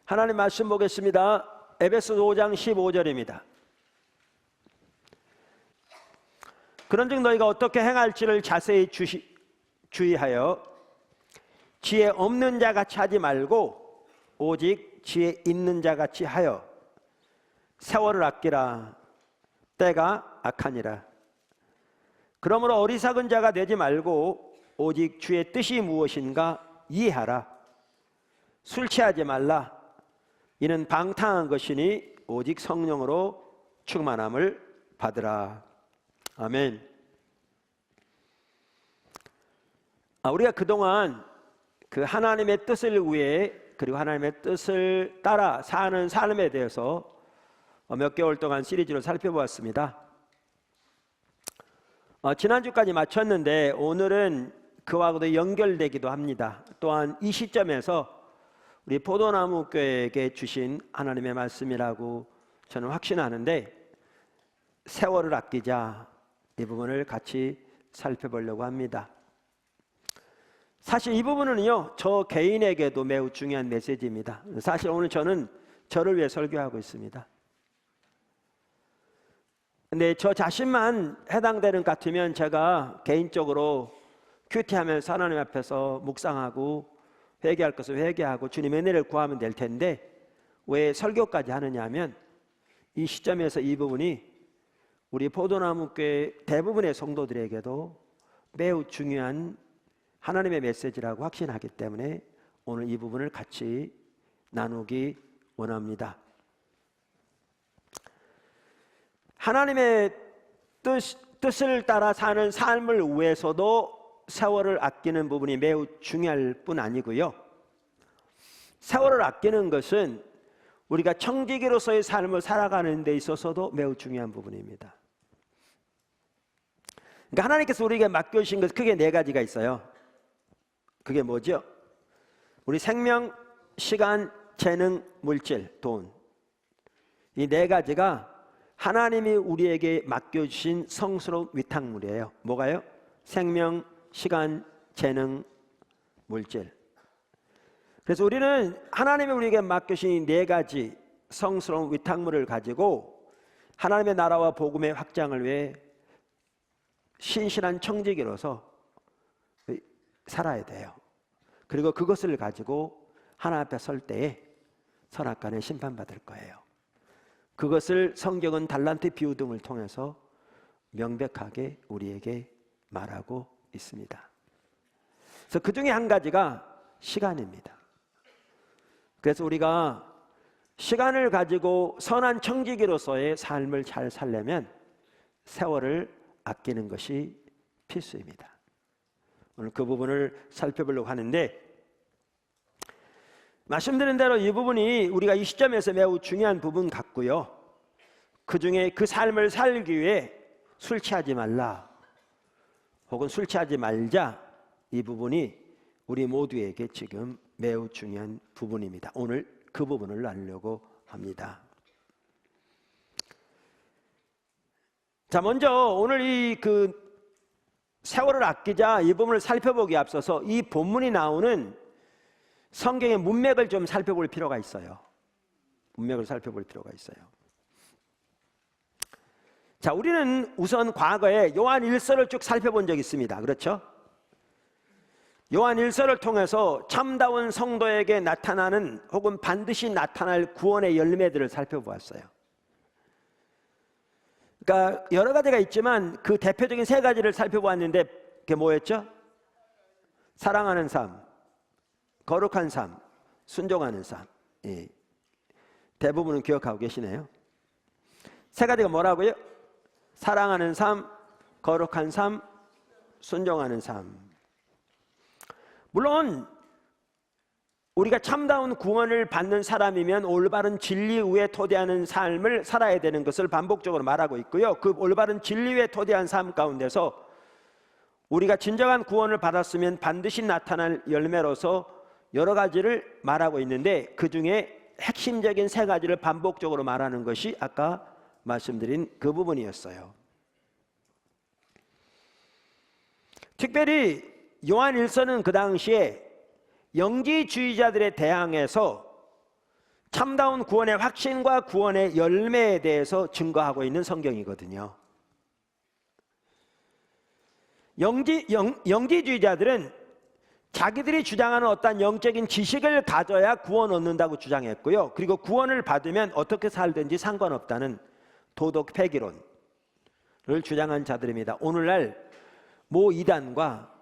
하나님 말씀 보겠습니다. 에베소서 5장 15절입니다. 그런즉 너희가 어떻게 행할지를 자세히 주의하여 지혜 없는 자같이 하지 말고 오직 지혜 있는 자같이 하여 세월을 아끼라. 때가 악하니라. 그러므로 어리석은 자가 되지 말고 오직 주의 뜻이 무엇인가 이해하라. 술 취하지 말라. 이는 방탕한 것이니 오직 성령으로 충만함을 받으라. 아멘. 우리가 그동안 그 하나님의 뜻을 위해 그리고 하나님의 뜻을 따라 사는 삶에 대해서 몇 개월 동안 시리즈로 살펴보았습니다. 지난주까지 마쳤는데 오늘은 그와도 연결되기도 합니다. 또한 이 시점에서 우리 포도나무 교회에게 주신 하나님의 말씀이라고 저는 확신하는데, 세월을 아끼자, 이 부분을 같이 살펴보려고 합니다. 사실 이 부분은요, 저 개인에게도 매우 중요한 메시지입니다. 사실 오늘 저는 저를 위해 설교하고 있습니다. 근데 저 자신만 해당되는 것 같으면 제가 개인적으로 큐티하면서 하나님 앞에서 묵상하고 회개할 것을 회개하고 주님의 은혜를 구하면 될 텐데, 왜 설교까지 하느냐 하면 이 시점에서 이 부분이 우리 포도나무 교회 대부분의 성도들에게도 매우 중요한 하나님의 메시지라고 확신하기 때문에 오늘 이 부분을 같이 나누기 원합니다. 하나님의 뜻을 따라 사는 삶을 위해서도 세월을 아끼는 부분이 매우 중요할 뿐 아니고요, 세월을 아끼는 것은 우리가 청지기로서의 삶을 살아가는 데 있어서도 매우 중요한 부분입니다. 그러니까 하나님께서 우리에게 맡겨주신 것 크게 네 가지가 있어요. 그게 뭐죠? 우리 생명, 시간, 재능, 물질, 돈. 이 네 가지가 하나님이 우리에게 맡겨주신 성스러운 위탁물이에요. 뭐가요? 생명, 시간, 재능, 물질. 그래서 우리는 하나님이 우리에게 맡겨주신 이 네 가지 성스러운 위탁물을 가지고 하나님의 나라와 복음의 확장을 위해 신실한 청지기로서 살아야 돼요. 그리고 그것을 가지고 하나님 앞에 설 때에 선악간에 심판받을 거예요. 그것을 성경은 달란트 비유 등을 통해서 명백하게 우리에게 말하고 있습니다. 그래서 그 중에 한 가지가 시간입니다. 그래서 우리가 시간을 가지고 선한 청지기로서의 삶을 잘 살려면 세월을 아끼는 것이 필수입니다. 오늘 그 부분을 살펴보려고 하는데, 말씀드린 대로 이 부분이 우리가 이 시점에서 매우 중요한 부분 같고요, 그 중에 그 삶을 살기 위해 술 취하지 말라 혹은 술 취하지 말자, 이 부분이 우리 모두에게 지금 매우 중요한 부분입니다. 오늘 그 부분을 나누려고 합니다. 자, 먼저 오늘 이 세월을 아끼자 이 부분을 살펴보기에 앞서서 이 본문이 나오는 성경의 문맥을 좀 살펴볼 필요가 있어요. 문맥을 살펴볼 필요가 있어요. 자, 우리는 우선 과거에 요한 1서를 쭉 살펴본 적이 있습니다. 그렇죠? 요한 1서를 통해서 참다운 성도에게 나타나는 혹은 반드시 나타날 구원의 열매들을 살펴보았어요. 그러니까 여러 가지가 있지만 그 대표적인 세 가지를 살펴보았는데, 그게 뭐였죠? 사랑하는 삶, 거룩한 삶, 순종하는 삶. 예. 대부분은 기억하고 계시네요. 세 가지가 뭐라고요? 사랑하는 삶, 거룩한 삶, 순종하는 삶. 물론 우리가 참다운 구원을 받는 사람이면 올바른 진리 위에 토대하는 삶을 살아야 되는 것을 반복적으로 말하고 있고요, 그 올바른 진리 위에 토대한 삶 가운데서 우리가 진정한 구원을 받았으면 반드시 나타날 열매로서 여러 가지를 말하고 있는데, 그 중에 핵심적인 세 가지를 반복적으로 말하는 것이 아까 말씀드린 그 부분이었어요. 특별히 요한 1서는 그 당시에 영지주의자들에 대항해서 참다운 구원의 확신과 구원의 열매에 대해서 증거하고 있는 성경이거든요. 영지주의자들은 자기들이 주장하는 어떤 영적인 지식을 가져야 구원 얻는다고 주장했고요. 그리고 구원을 받으면 어떻게 살든지 상관없다는 도덕 폐기론을 주장한 자들입니다. 오늘날 모 이단과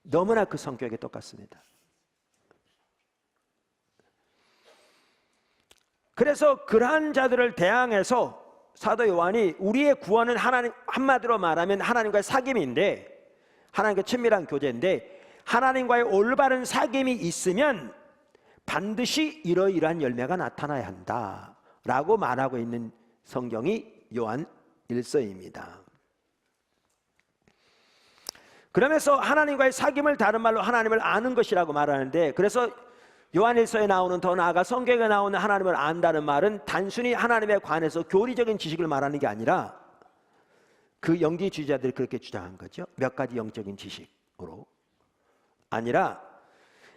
너무나 그 성격이 똑같습니다. 그래서 그러한 자들을 대항해서 사도 요한이 우리의 구원은 하나님, 한마디로 말하면 하나님과의 사귐인데, 하나님과 친밀한 교제인데, 하나님과의 올바른 사귐이 있으면 반드시 이러이러한 열매가 나타나야 한다 라고 말하고 있는 성경이 요한 1서입니다. 그러면서 하나님과의 사귐을 다른 말로 하나님을 아는 것이라고 말하는데, 그래서 요한 1서에 나오는, 더 나아가 성경에 나오는 하나님을 안다는 말은 단순히 하나님에 관해서 교리적인 지식을 말하는 게 아니라, 그 영지주의자들이 그렇게 주장한 거죠. 몇 가지 영적인 지식으로 아니라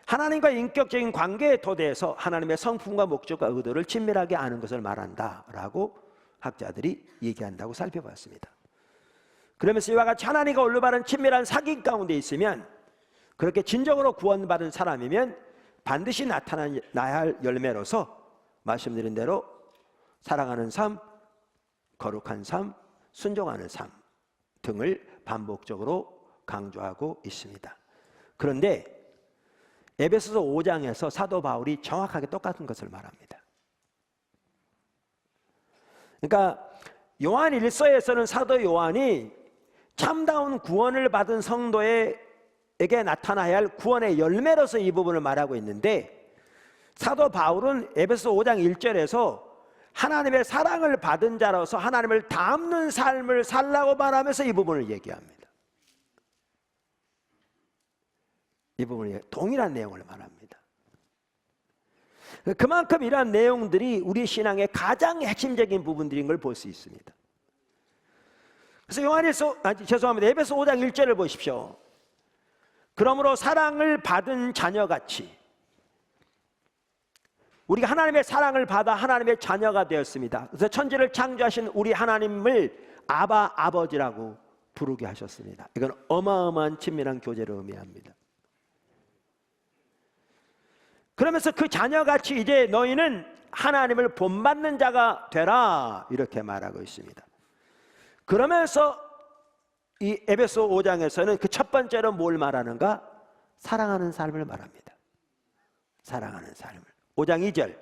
하나님과의 인격적인 관계에 토대해서 하나님의 성품과 목적과 의도를 친밀하게 아는 것을 말한다라고 학자들이 얘기한다고 살펴봤습니다. 그러면서 이와 같이 하나님과 올바른 친밀한 사귐 가운데 있으면, 그렇게 진정으로 구원받은 사람이면 반드시 나타나야 할 열매로서 말씀드린 대로 사랑하는 삶, 거룩한 삶, 순종하는 삶 등을 반복적으로 강조하고 있습니다. 그런데 에베소서 5장에서 사도 바울이 정확하게 똑같은 것을 말합니다. 그러니까 요한 1서에서는 사도 요한이 참다운 구원을 받은 성도에게 나타나야 할 구원의 열매로서 이 부분을 말하고 있는데, 사도 바울은 에베소 5장 1절에서 하나님의 사랑을 받은 자로서 하나님을 닮는 삶을 살라고 말하면서 이 부분을 얘기합니다. 이 부분이 동일한 내용을 말합니다. 그만큼 이러한 내용들이 우리 신앙의 가장 핵심적인 부분들인 걸 볼 수 있습니다. 그래서 에베소 5장 1절을 보십시오. 그러므로 사랑을 받은 자녀같이, 우리가 하나님의 사랑을 받아 하나님의 자녀가 되었습니다. 그래서 천지를 창조하신 우리 하나님을 아바, 아버지라고 부르게 하셨습니다. 이건 어마어마한 친밀한 교제를 의미합니다. 그러면서 그 자녀같이 이제 너희는 하나님을 본받는 자가 되라, 이렇게 말하고 있습니다. 그러면서 이 에베소 5장에서는 그 첫 번째로 뭘 말하는가? 사랑하는 삶을 말합니다. 사랑하는 삶을. 5장 2절.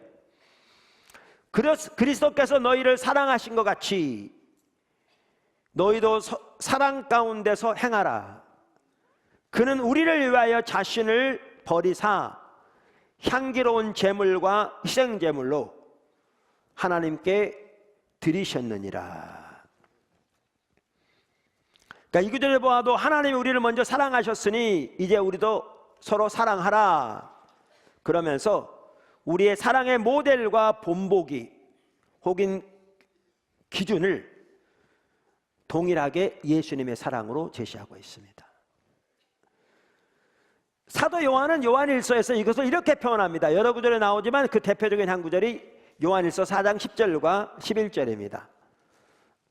그리스도께서 너희를 사랑하신 것 같이 너희도 사랑 가운데서 행하라. 그는 우리를 위하여 자신을 버리사 향기로운 제물과 희생제물로 하나님께 드리셨느니라. 그러니까 이 구절을 보아도 하나님이 우리를 먼저 사랑하셨으니 이제 우리도 서로 사랑하라. 그러면서 우리의 사랑의 모델과 본보기 혹은 기준을 동일하게 예수님의 사랑으로 제시하고 있습니다. 사도 요한은 요한 1서에서 이것을 이렇게 표현합니다. 여러 구절에 나오지만 그 대표적인 한 구절이 요한 1서 4장 10절과 11절입니다.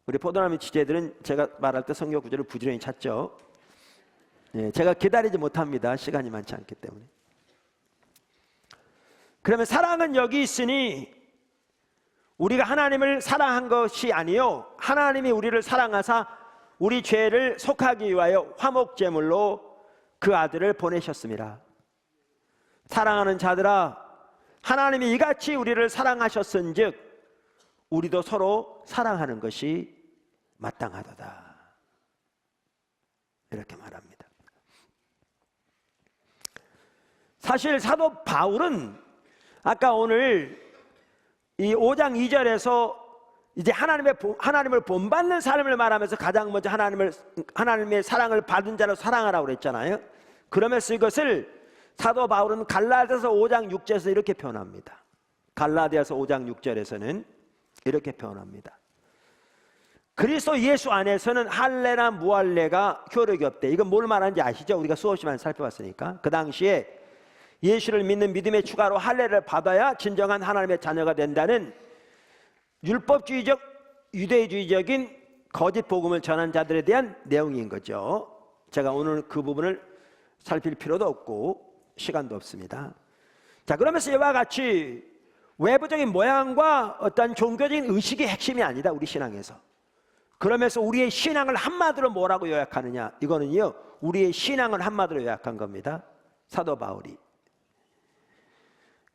우리 포도나무 지체들은 제가 말할 때 성경 구절을 부지런히 찾죠. 제가 기다리지 못합니다. 시간이 많지 않기 때문에. 그러면 사랑은 여기 있으니 우리가 하나님을 사랑한 것이 아니요 하나님이 우리를 사랑하사 우리 죄를 속하기 위하여 화목제물로 그 아들을 보내셨습니다. 사랑하는 자들아, 하나님이 이같이 우리를 사랑하셨은즉 우리도 서로 사랑하는 것이 마땅하도다, 이렇게 말합니다. 사실 사도 바울은 아까 오늘 이 5장 2절에서 이제 하나님을 본받는 삶을 말하면서 가장 먼저 하나님의 사랑을 받은 자로 사랑하라고 그랬잖아요. 그러면서 이것을 사도 바울은 갈라디아서 5장 6절에서 이렇게 표현합니다. 갈라디아서 5장 6절에서는 이렇게 표현합니다. 그리스도 예수 안에서는 할례나 무할례가 효력이 없대. 이건 뭘 말하는지 아시죠? 우리가 수없이 많이 살펴봤으니까. 그 당시에 예수를 믿는 믿음의 추가로 할례를 받아야 진정한 하나님의 자녀가 된다는 율법주의적 유대주의적인 거짓 복음을 전한 자들에 대한 내용인 거죠. 제가 오늘 그 부분을 살필 필요도 없고 시간도 없습니다. 자, 그러면서 이와 같이 외부적인 모양과 어떤 종교적인 의식이 핵심이 아니다, 우리 신앙에서. 그러면서 우리의 신앙을 한마디로 뭐라고 요약하느냐, 이거는요 우리의 신앙을 한마디로 요약한 겁니다. 사도 바울이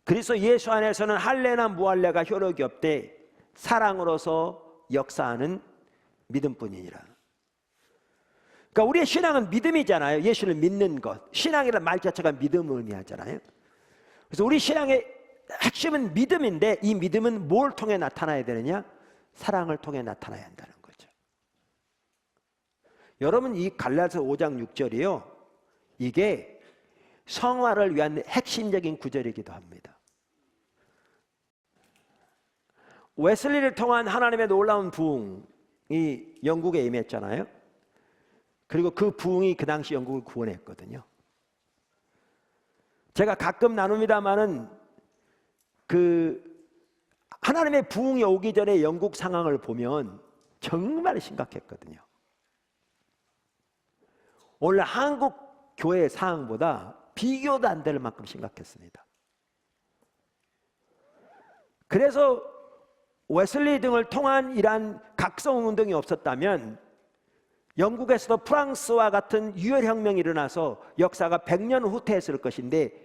그리스도 예수 안에서는 할례나 무할례가 효력이 없되 사랑으로서 역사하는 믿음뿐이니라. 그러니까 우리의 신앙은 믿음이잖아요. 예수를 믿는 것, 신앙이라는 말 자체가 믿음을 의미하잖아요. 그래서 우리 신앙의 핵심은 믿음인데, 이 믿음은 뭘 통해 나타나야 되느냐? 사랑을 통해 나타나야 한다는 거죠. 여러분, 이 갈라디아서 5장 6절이요, 이게 성화를 위한 핵심적인 구절이기도 합니다. 웨슬리를 통한 하나님의 놀라운 부흥이 영국에 임했잖아요. 그리고 그 부흥이 그 당시 영국을 구원했거든요. 제가 가끔 나눕니다마는 그 하나님의 부흥이 오기 전에 영국 상황을 보면 정말 심각했거든요. 오늘 한국 교회의 상황보다 비교도 안 될 만큼 심각했습니다. 그래서 웨슬리 등을 통한 이러한 각성운동이 없었다면 영국에서도 프랑스와 같은 유혈혁명이 일어나서 역사가 100년 후퇴했을 것인데,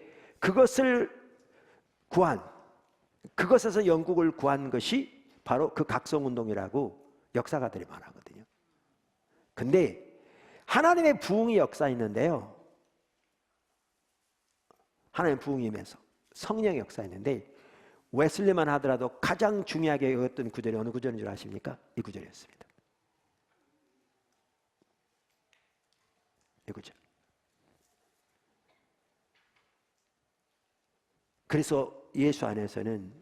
그것에서 영국을 구한 것이 바로 그 각성운동이라고 역사가들이 말하거든요. 근데 하나님의 부흥이 역사있는데요, 하나님의 부흥임에서 성령의 역사있는데, 웨슬리만 하더라도 가장 중요하게 여겼던 구절이 어느 구절인 줄 아십니까? 이 구절이었습니다. 이 구절. 그래서 예수 안에서는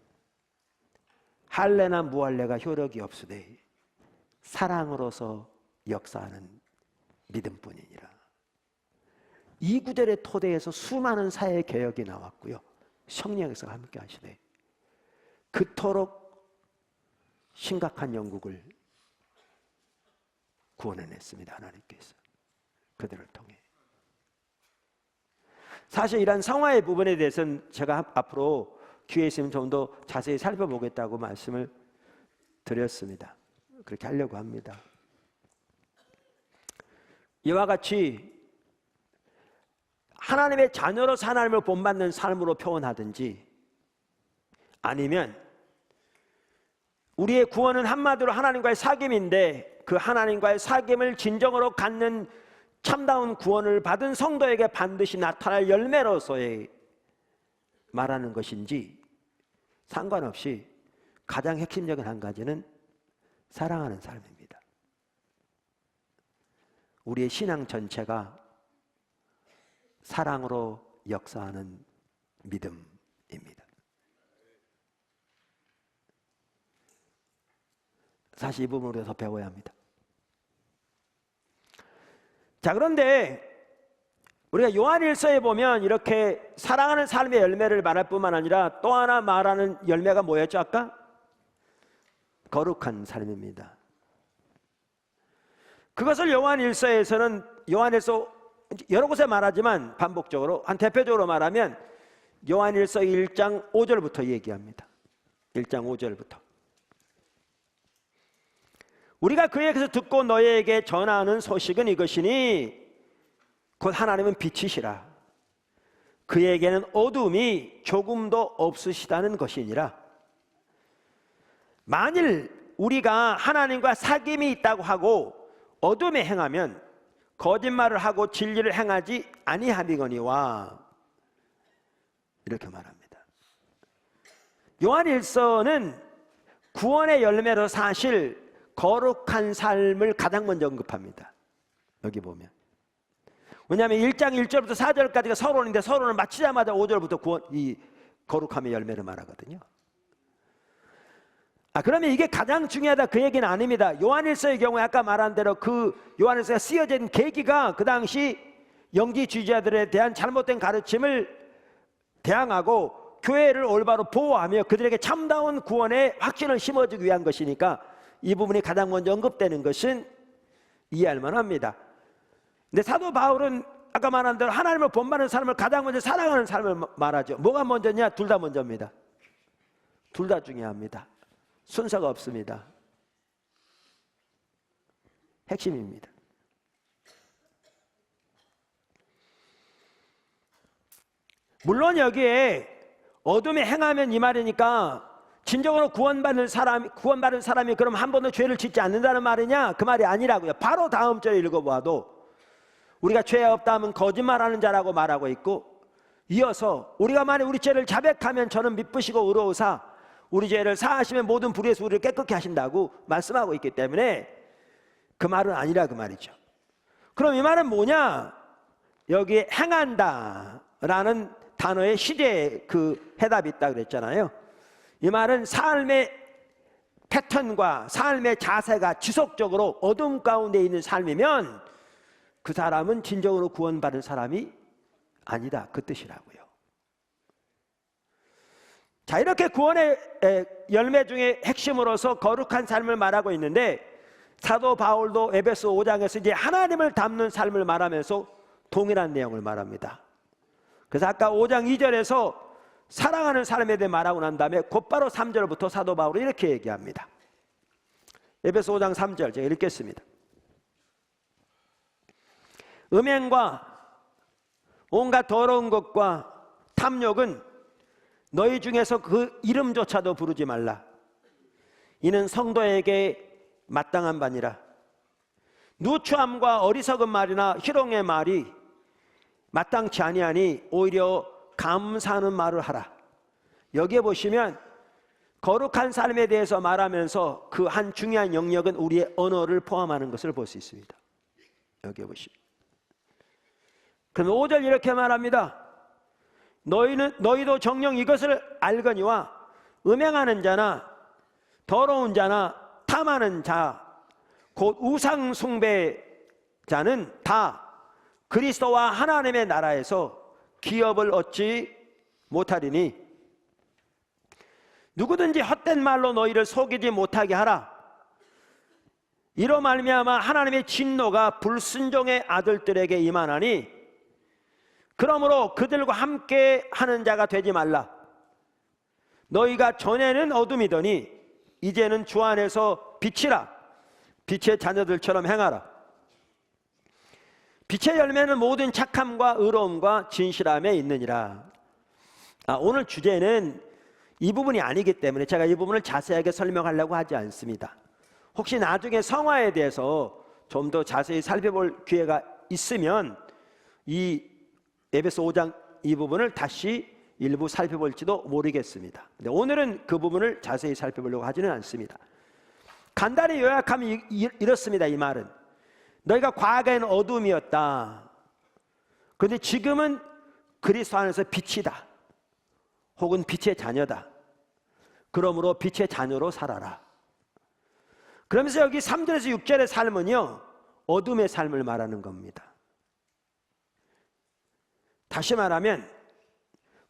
할례나 무할례가 효력이 없으되 사랑으로서 역사하는 믿음뿐이니라. 이 구절의 토대에서 수많은 사회 개혁이 나왔고요, 성령께서 함께 하시되 그토록 심각한 영국을 구원해냈습니다. 하나님께서 그들을 통해. 사실 이런 성화의 부분에 대해서는 제가 앞으로 기회 있으면 좀 더 자세히 살펴보겠다고 말씀을 드렸습니다. 그렇게 하려고 합니다. 이와 같이 하나님의 자녀로서 하나님을 본받는 삶으로 표현하든지, 아니면 우리의 구원은 한마디로 하나님과의 사귐인데, 그 하나님과의 사귐을 진정으로 갖는 참다운 구원을 받은 성도에게 반드시 나타날 열매로서의 말하는 것인지 상관없이 가장 핵심적인 한 가지는 사랑하는 삶입니다. 우리의 신앙 전체가 사랑으로 역사하는 믿음입니다. 사실 이 부분을 더 배워야 합니다. 자, 그런데 우리가 요한일서에 보면 이렇게 사랑하는 삶의 열매를 말할 뿐만 아니라 또 하나 말하는 열매가 뭐였죠 아까? 거룩한 삶입니다. 그것을 요한일서에서는, 요한일서 여러 곳에 말하지만 반복적으로, 한 대표적으로 말하면 요한일서 1장 5절부터 얘기합니다. 1장 5절부터. 우리가 그에게서 듣고 너희에게 전하는 소식은 이것이니 곧 하나님은 빛이시라. 그에게는 어둠이 조금도 없으시다는 것이니라. 만일 우리가 하나님과 사귐이 있다고 하고 어둠에 행하면 거짓말을 하고 진리를 행하지 아니함이거니와, 이렇게 말합니다. 요한일서는 구원의 열매로 사실 거룩한 삶을 가장 먼저 언급합니다. 여기 보면. 왜냐하면 1장 1절부터 4절까지가 서론인데, 서론을 마치자마자 5절부터 이 거룩함의 열매를 말하거든요. 그러면 이게 가장 중요하다, 그 얘기는 아닙니다. 요한일서의 경우에 아까 말한 대로 그 요한일서가 쓰여진 계기가 그 당시 영지주의자들에 대한 잘못된 가르침을 대항하고 교회를 올바로 보호하며 그들에게 참다운 구원의 확신을 심어주기 위한 것이니까 이 부분이 가장 먼저 언급되는 것은 이해할 만합니다. 근데 사도 바울은 아까 말한 대로 하나님을 본받는 사람을 가장 먼저 사랑하는 삶을 말하죠. 뭐가 먼저냐? 둘 다 먼저입니다. 둘 다 중요합니다. 순서가 없습니다. 핵심입니다. 물론 여기에 어둠에 행하면 이 말이니까 진정으로 구원받는 사람이 그럼 한 번도 죄를 짓지 않는다는 말이냐? 그 말이 아니라고요. 바로 다음 절에 읽어보아도 우리가 죄 없다 하면 거짓말하는 자라고 말하고 있고, 이어서 우리가 만약 우리 죄를 자백하면 저는 미쁘시고 의로우사 우리 죄를 사하시면 모든 불의에서 우리를 깨끗게 하신다고 말씀하고 있기 때문에 그 말은 아니라 그 말이죠. 그럼 이 말은 뭐냐? 여기에 행한다 라는 단어의 시제에 그 해답이 있다고 그랬잖아요. 이 말은 삶의 패턴과 삶의 자세가 지속적으로 어둠 가운데 있는 삶이면 그 사람은 진정으로 구원받은 사람이 아니다, 그 뜻이라고요. 자, 이렇게 구원의 열매 중에 핵심으로서 거룩한 삶을 말하고 있는데, 사도 바울도 에베소 5장에서 이제 하나님을 닮는 삶을 말하면서 동일한 내용을 말합니다. 그래서 아까 5장 2절에서 사랑하는 사람에 대해 말하고 난 다음에 곧바로 3절부터 사도 바울은 이렇게 얘기합니다. 에베소 5장 3절 제가 읽겠습니다. 음행과 온갖 더러운 것과 탐욕은 너희 중에서 그 이름조차도 부르지 말라. 이는 성도에게 마땅한 바니라. 누추함과 어리석은 말이나 희롱의 말이 마땅치 아니하니 오히려 감사하는 말을 하라. 여기에 보시면 거룩한 삶에 대해서 말하면서 그 한 중요한 영역은 우리의 언어를 포함하는 것을 볼 수 있습니다. 여기에 보시면 그럼 5절 이렇게 말합니다. 너희도 정녕 이것을 알거니와 음행하는 자나 더러운 자나 탐하는 자 곧 우상 숭배자는 다 그리스도와 하나님의 나라에서 기업을 얻지 못하리니 누구든지 헛된 말로 너희를 속이지 못하게 하라. 이로 말미암아 하나님의 진노가 불순종의 아들들에게 임하나니 그러므로 그들과 함께 하는 자가 되지 말라. 너희가 전에는 어둠이더니 이제는 주 안에서 빛이라. 빛의 자녀들처럼 행하라. 빛의 열매는 모든 착함과 의로움과 진실함에 있느니라. 오늘 주제는 이 부분이 아니기 때문에 제가 이 부분을 자세하게 설명하려고 하지 않습니다. 혹시 나중에 성화에 대해서 좀 더 자세히 살펴볼 기회가 있으면 이 에베소 5장 이 부분을 다시 일부 살펴볼지도 모르겠습니다. 근데 오늘은 그 부분을 자세히 살펴보려고 하지는 않습니다. 간단히 요약하면 이렇습니다. 이 말은 너희가 과거에는 어둠이었다. 그런데 지금은 그리스도 안에서 빛이다. 혹은 빛의 자녀다. 그러므로 빛의 자녀로 살아라. 그러면서 여기 3절에서 6절의 삶은요, 어둠의 삶을 말하는 겁니다. 다시 말하면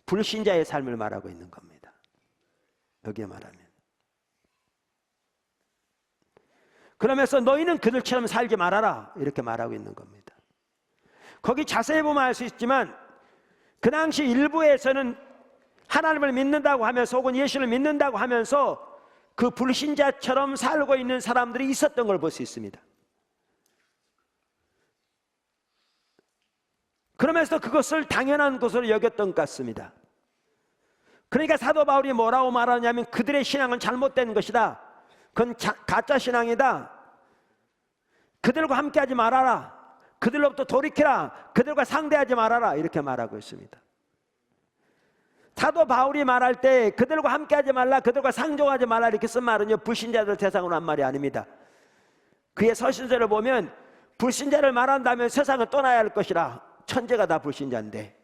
불신자의 삶을 말하고 있는 겁니다. 여기에 말하면. 그러면서 너희는 그들처럼 살지 말아라 이렇게 말하고 있는 겁니다. 거기 자세히 보면 알 수 있지만 그 당시 일부에서는 하나님을 믿는다고 하면서 혹은 예수를 믿는다고 하면서 그 불신자처럼 살고 있는 사람들이 있었던 걸 볼 수 있습니다. 그러면서 그것을 당연한 것으로 여겼던 것 같습니다. 그러니까 사도 바울이 뭐라고 말하냐면 그들의 신앙은 잘못된 것이다. 그건 가짜 신앙이다. 그들과 함께하지 말아라. 그들로부터 돌이키라. 그들과 상대하지 말아라. 이렇게 말하고 있습니다. 사도 바울이 말할 때 그들과 함께하지 말라, 그들과 상종하지 말라 이렇게 쓴 말은요, 불신자들 대상으로 한 말이 아닙니다. 그의 서신서를 보면 불신자를 말한다면 세상을 떠나야 할 것이라. 천재가 다 불신자인데.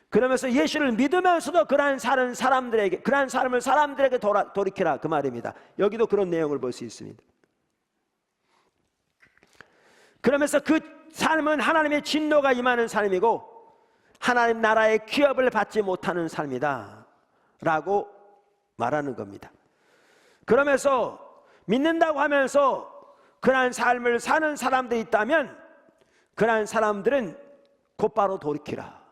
그러면서 예수를 믿으면서도 그러한 삶을 사람들에게 돌이키라 그 말입니다. 여기도 그런 내용을 볼 수 있습니다. 그러면서 그 삶은 하나님의 진노가 임하는 삶이고 하나님 나라의 기업을 받지 못하는 삶이다 라고 말하는 겁니다. 그러면서 믿는다고 하면서 그러한 삶을 사는 사람들이 있다면 그러한 사람들은 곧바로 돌이키라.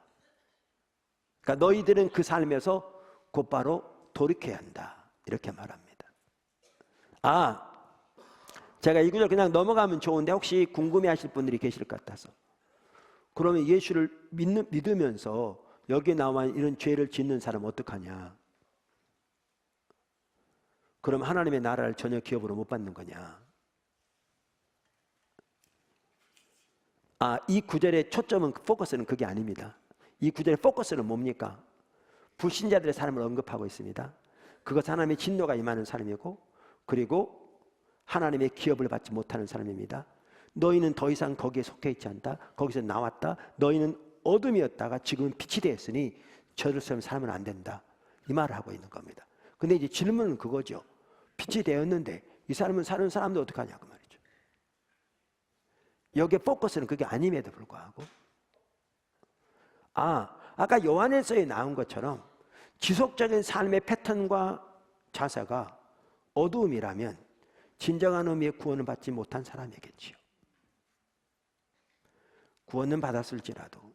그러니까 너희들은 그 삶에서 곧바로 돌이켜야 한다 이렇게 말합니다. 제가 이 구절 그냥 넘어가면 좋은데 혹시 궁금해하실 분들이 계실 것 같아서, 그러면 예수를 믿으면서 여기에 나와 이런 죄를 짓는 사람은 어떡하냐? 그럼 하나님의 나라를 전혀 기업으로 못 받는 거냐? 이 구절의 초점은, 포커스는 그게 아닙니다. 이 구절의 포커스는 뭡니까? 불신자들의 삶을 언급하고 있습니다. 그것 하나님의 진노가 임하는 사람이고, 그리고 하나님의 기업을 받지 못하는 사람입니다. 너희는 더 이상 거기에 속해 있지 않다. 거기서 나왔다. 너희는 어둠이었다가 지금은 빛이 되었으니 저들처럼 살면 안 된다. 이 말을 하고 있는 겁니다. 근데 이제 질문은 그거죠. 빛이 되었는데 이 사람은 사는 사람도 어떡하냐 그 말이죠. 여기에 포커스는 그게 아님에도 불구하고, 아까 요한일서에 나온 것처럼 지속적인 삶의 패턴과 자세가 어두움이라면 진정한 의미의 구원을 받지 못한 사람이겠지요. 구원은 받았을지라도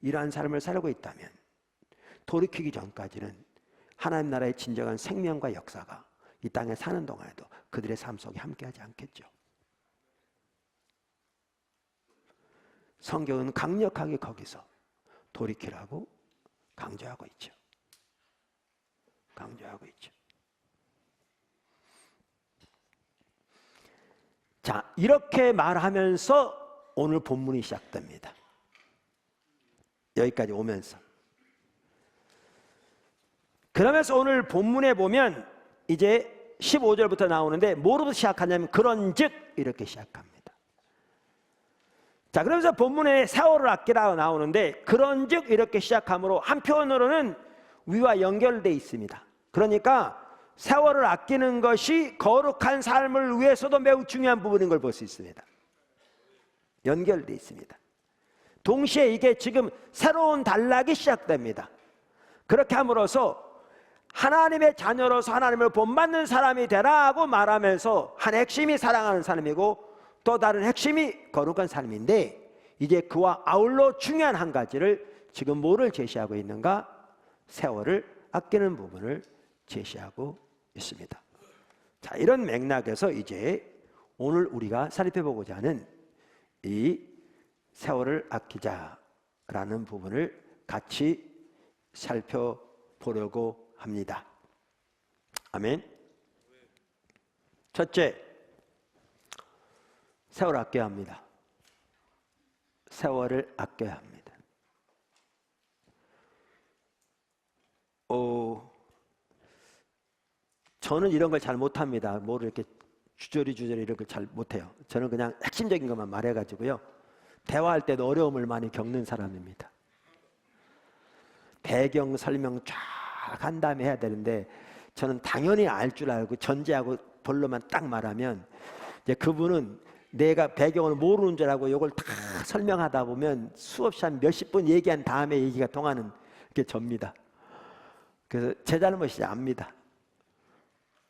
이러한 삶을 살고 있다면 돌이키기 전까지는 하나님 나라의 진정한 생명과 역사가 이 땅에 사는 동안에도 그들의 삶 속에 함께하지 않겠죠. 성경은 강력하게 거기서 돌이키라고 강조하고 있죠. 강조하고 있죠. 자, 이렇게 말하면서 오늘 본문이 시작됩니다. 여기까지 오면서. 그러면서 오늘 본문에 보면 이제 15절부터 나오는데 뭐로부터 시작하냐면 그런즉 이렇게 시작합니다. 자, 그러면서 본문에 세월을 아끼라고 나오는데 그런즉 이렇게 시작하므로 한편으로는 위와 연결되어 있습니다. 그러니까 세월을 아끼는 것이 거룩한 삶을 위해서도 매우 중요한 부분인 걸 볼 수 있습니다. 연결되어 있습니다. 동시에 이게 지금 새로운 단락이 시작됩니다. 그렇게 함으로써 하나님의 자녀로서 하나님을 본받는 사람이 되라고 말하면서 한 핵심이 사랑하는 사람이고 또 다른 핵심이 거룩한 삶인데, 이제 그와 아울러 중요한 한 가지를 지금 뭐를 제시하고 있는가? 세월을 아끼는 부분을 제시하고 있습니다. 자, 이런 맥락에서 이제 오늘 우리가 살펴보고자 하는 이 세월을 아끼자라는 부분을 같이 살펴보려고 합니다. 아멘. 첫째, 세월을 아껴야 합니다. 세월을 아껴야 합니다. 저는 이런 걸 잘 못합니다. 뭐를 이렇게 주저리 이런 걸 잘 못해요. 저는 그냥 핵심적인 것만 말해가지고요. 대화할 때도 어려움을 많이 겪는 사람입니다. 배경 설명 쫙 한 다음에 해야 되는데 저는 당연히 알 줄 알고 전제하고 본론만 딱 말하면 이제 그분은 내가 배경을 모르는 줄 알고 이걸 다 설명하다 보면 수없이 한 몇십 분 얘기한 다음에 얘기가 통하는 게 접니다. 그래서 제 잘못이지 압니다.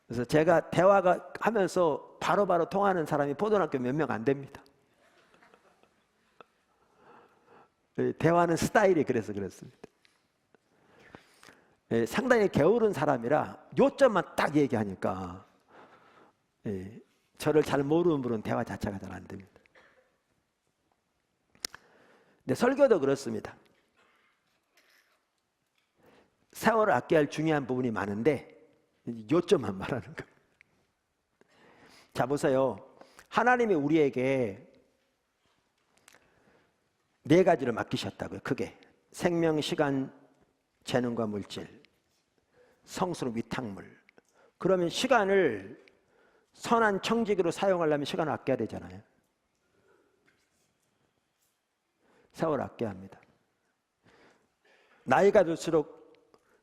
그래서 제가 대화가 하면서 바로바로 통하는 사람이 포도학교 몇 명 안 됩니다. 대화는 스타일이 그래서 그렇습니다. 상당히 게으른 사람이라 요점만 딱 얘기하니까 저를 잘 모르는 분은 대화 자체가 잘 안 됩니다. 근데 설교도 그렇습니다. 세월을 아껴야 할 중요한 부분이 많은데 요점만 말하는 겁니다. 자, 보세요. 하나님이 우리에게 네 가지를 맡기셨다고요. 크게 생명, 시간, 재능과 물질, 성스러운 위탁물. 그러면 시간을 선한 청지기로 사용하려면 시간을 아껴야 되잖아요. 세월을 아껴야 합니다. 나이가 들수록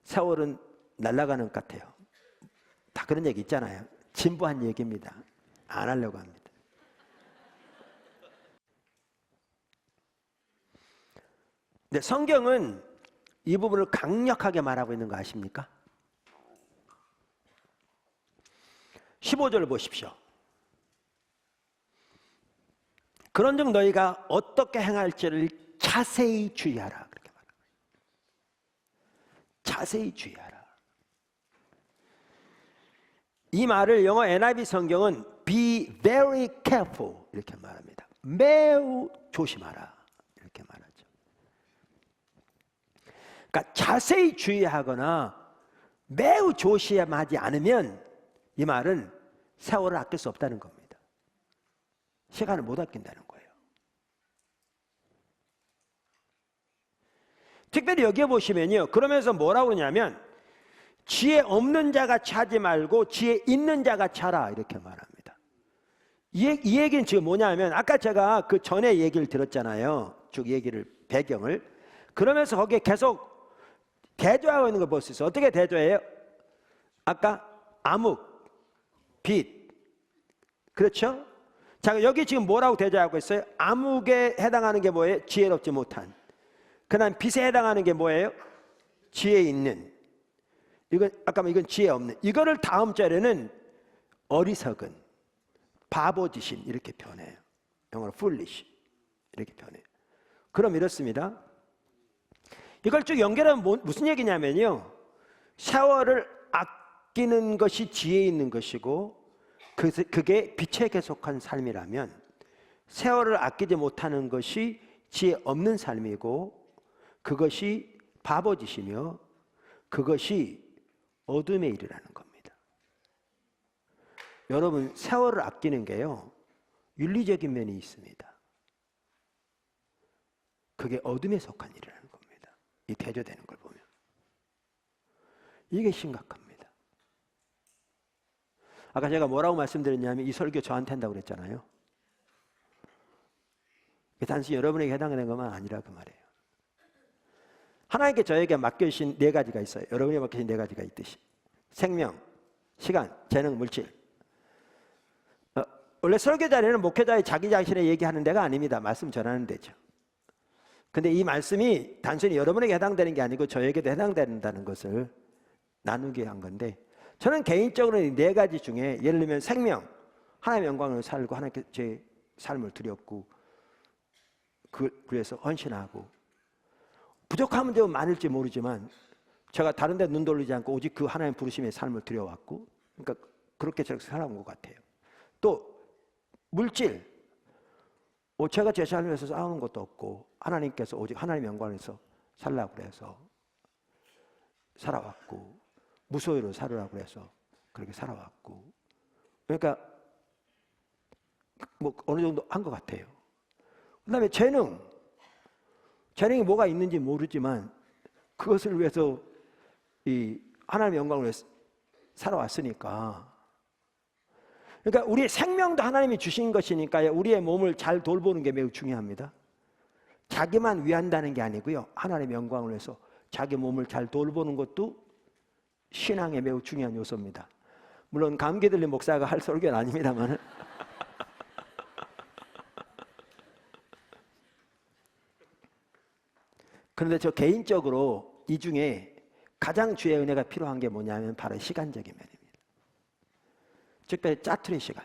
세월은 날아가는 것 같아요. 다 그런 얘기 있잖아요. 진부한 얘기입니다. 안 하려고 합니다. 근데 성경은 이 부분을 강력하게 말하고 있는 거 아십니까? 15절 보십시오. 그런즉 너희가 어떻게 행할지를 자세히 주의하라. 그렇게 말합니다. 자세히 주의하라. 이 말을 영어 NIV 성경은 be very careful 이렇게 말합니다. 매우 조심하라 이렇게 말하죠. 그러니까 자세히 주의하거나 매우 조심하지 않으면 이 말은 세월을 아낄 수 없다는 겁니다. 시간을 못 아낀다는 거예요. 특별히 여기에 보시면요, 그러면서 뭐라고 그러냐면 지혜 없는 자가 차지 말고 지혜 있는 자가 차라 이렇게 말합니다. 이 얘기는 지금 뭐냐면 아까 제가 그 전에 얘기를 들었잖아요. 쭉 얘기를 배경을. 그러면서 거기에 계속 대조하고 있는 걸 볼 수 있어요. 어떻게 대조해요? 아까 암흑, 빛, 그렇죠? 자, 여기 지금 뭐라고 대조하고 있어요? 암흑에 해당하는 게 뭐예요? 지혜롭지 못한. 그 다음 빛에 해당하는 게 뭐예요? 지혜 있는. 이건 아까 이건 지혜 없는. 이거를 다음 절에는 어리석은, 바보짓인 이렇게 표현해요. 영어로 foolish 이렇게 표현해요. 그럼 이렇습니다. 이걸 쭉 연결하면 무슨 얘기냐면요, 세월을 아끼는 것이 지혜 있는 것이고 그게 빛에 계속한 삶이라면 세월을 아끼지 못하는 것이 지혜 없는 삶이고 그것이 바보짓이며 그것이 어둠의 일이라는 겁니다. 여러분, 세월을 아끼는 게요, 윤리적인 면이 있습니다. 그게 어둠에 속한 일이라는 겁니다. 이 대조되는 걸 보면 이게 심각합니다. 아까 제가 뭐라고 말씀드렸냐면 이 설교 저한테 한다고 그랬잖아요. 단순히 여러분에게 해당되는 것만 아니라 그 말이에요. 하나님께 저에게 맡겨주신 네 가지가 있어요. 여러분에게 맡겨주신 네 가지가 있듯이 생명, 시간, 재능, 물질. 원래 설교 자리는 목회자의 자기 자신의 얘기하는 데가 아닙니다. 말씀 전하는 데죠. 근데 이 말씀이 단순히 여러분에게 해당되는 게 아니고 저에게도 해당된다는 것을 나누게 한 건데, 저는 개인적으로 이 네 가지 중에 예를 들면 생명, 하나님의 영광을 살고 하나님께 제 삶을 드렸고 그래서 헌신하고, 부족함은 좀 많을지 모르지만 제가 다른 데 눈 돌리지 않고 오직 그 하나님 부르심의 삶을 드려왔고, 그러니까 그렇게 제가 살아온 것 같아요. 또 물질, 제가 제 삶에서 쌓아놓은 것도 없고 하나님께서 오직 하나님의 영광에서 살라고 그래서 살아왔고, 무소유로 살으라고 해서 그렇게 살아왔고, 그러니까 뭐 어느 정도 한 것 같아요. 그 다음에 재능이 뭐가 있는지 모르지만 그것을 위해서 이 하나님의 영광을 위해서 살아왔으니까, 그러니까 우리의 생명도 하나님이 주신 것이니까 우리의 몸을 잘 돌보는 게 매우 중요합니다. 자기만 위한다는 게 아니고요, 하나님의 영광을 위해서 자기 몸을 잘 돌보는 것도 신앙의 매우 중요한 요소입니다. 물론 감기 들린 목사가 할 설교는 아닙니다만 그런데 저 개인적으로 이 중에 가장 주의 은혜가 필요한 게 뭐냐면 바로 시간적인 면입니다. 특별히 짜투리 시간.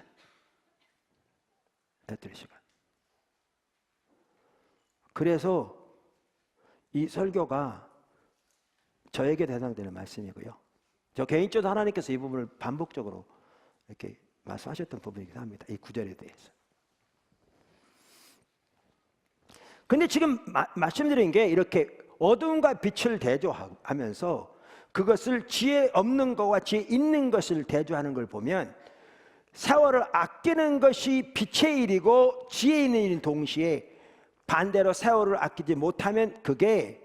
그래서 이 설교가 저에게 해당되는 말씀이고요, 저 개인적으로 하나님께서 이 부분을 반복적으로 이렇게 말씀하셨던 부분이기도 합니다. 이 구절에 대해서. 근데 지금 말씀드린 게 이렇게 어둠과 빛을 대조하면서 그것을 지혜 없는 것과 지혜 있는 것을 대조하는 걸 보면 세월을 아끼는 것이 빛의 일이고 지혜 있는 일인 동시에 반대로 세월을 아끼지 못하면 그게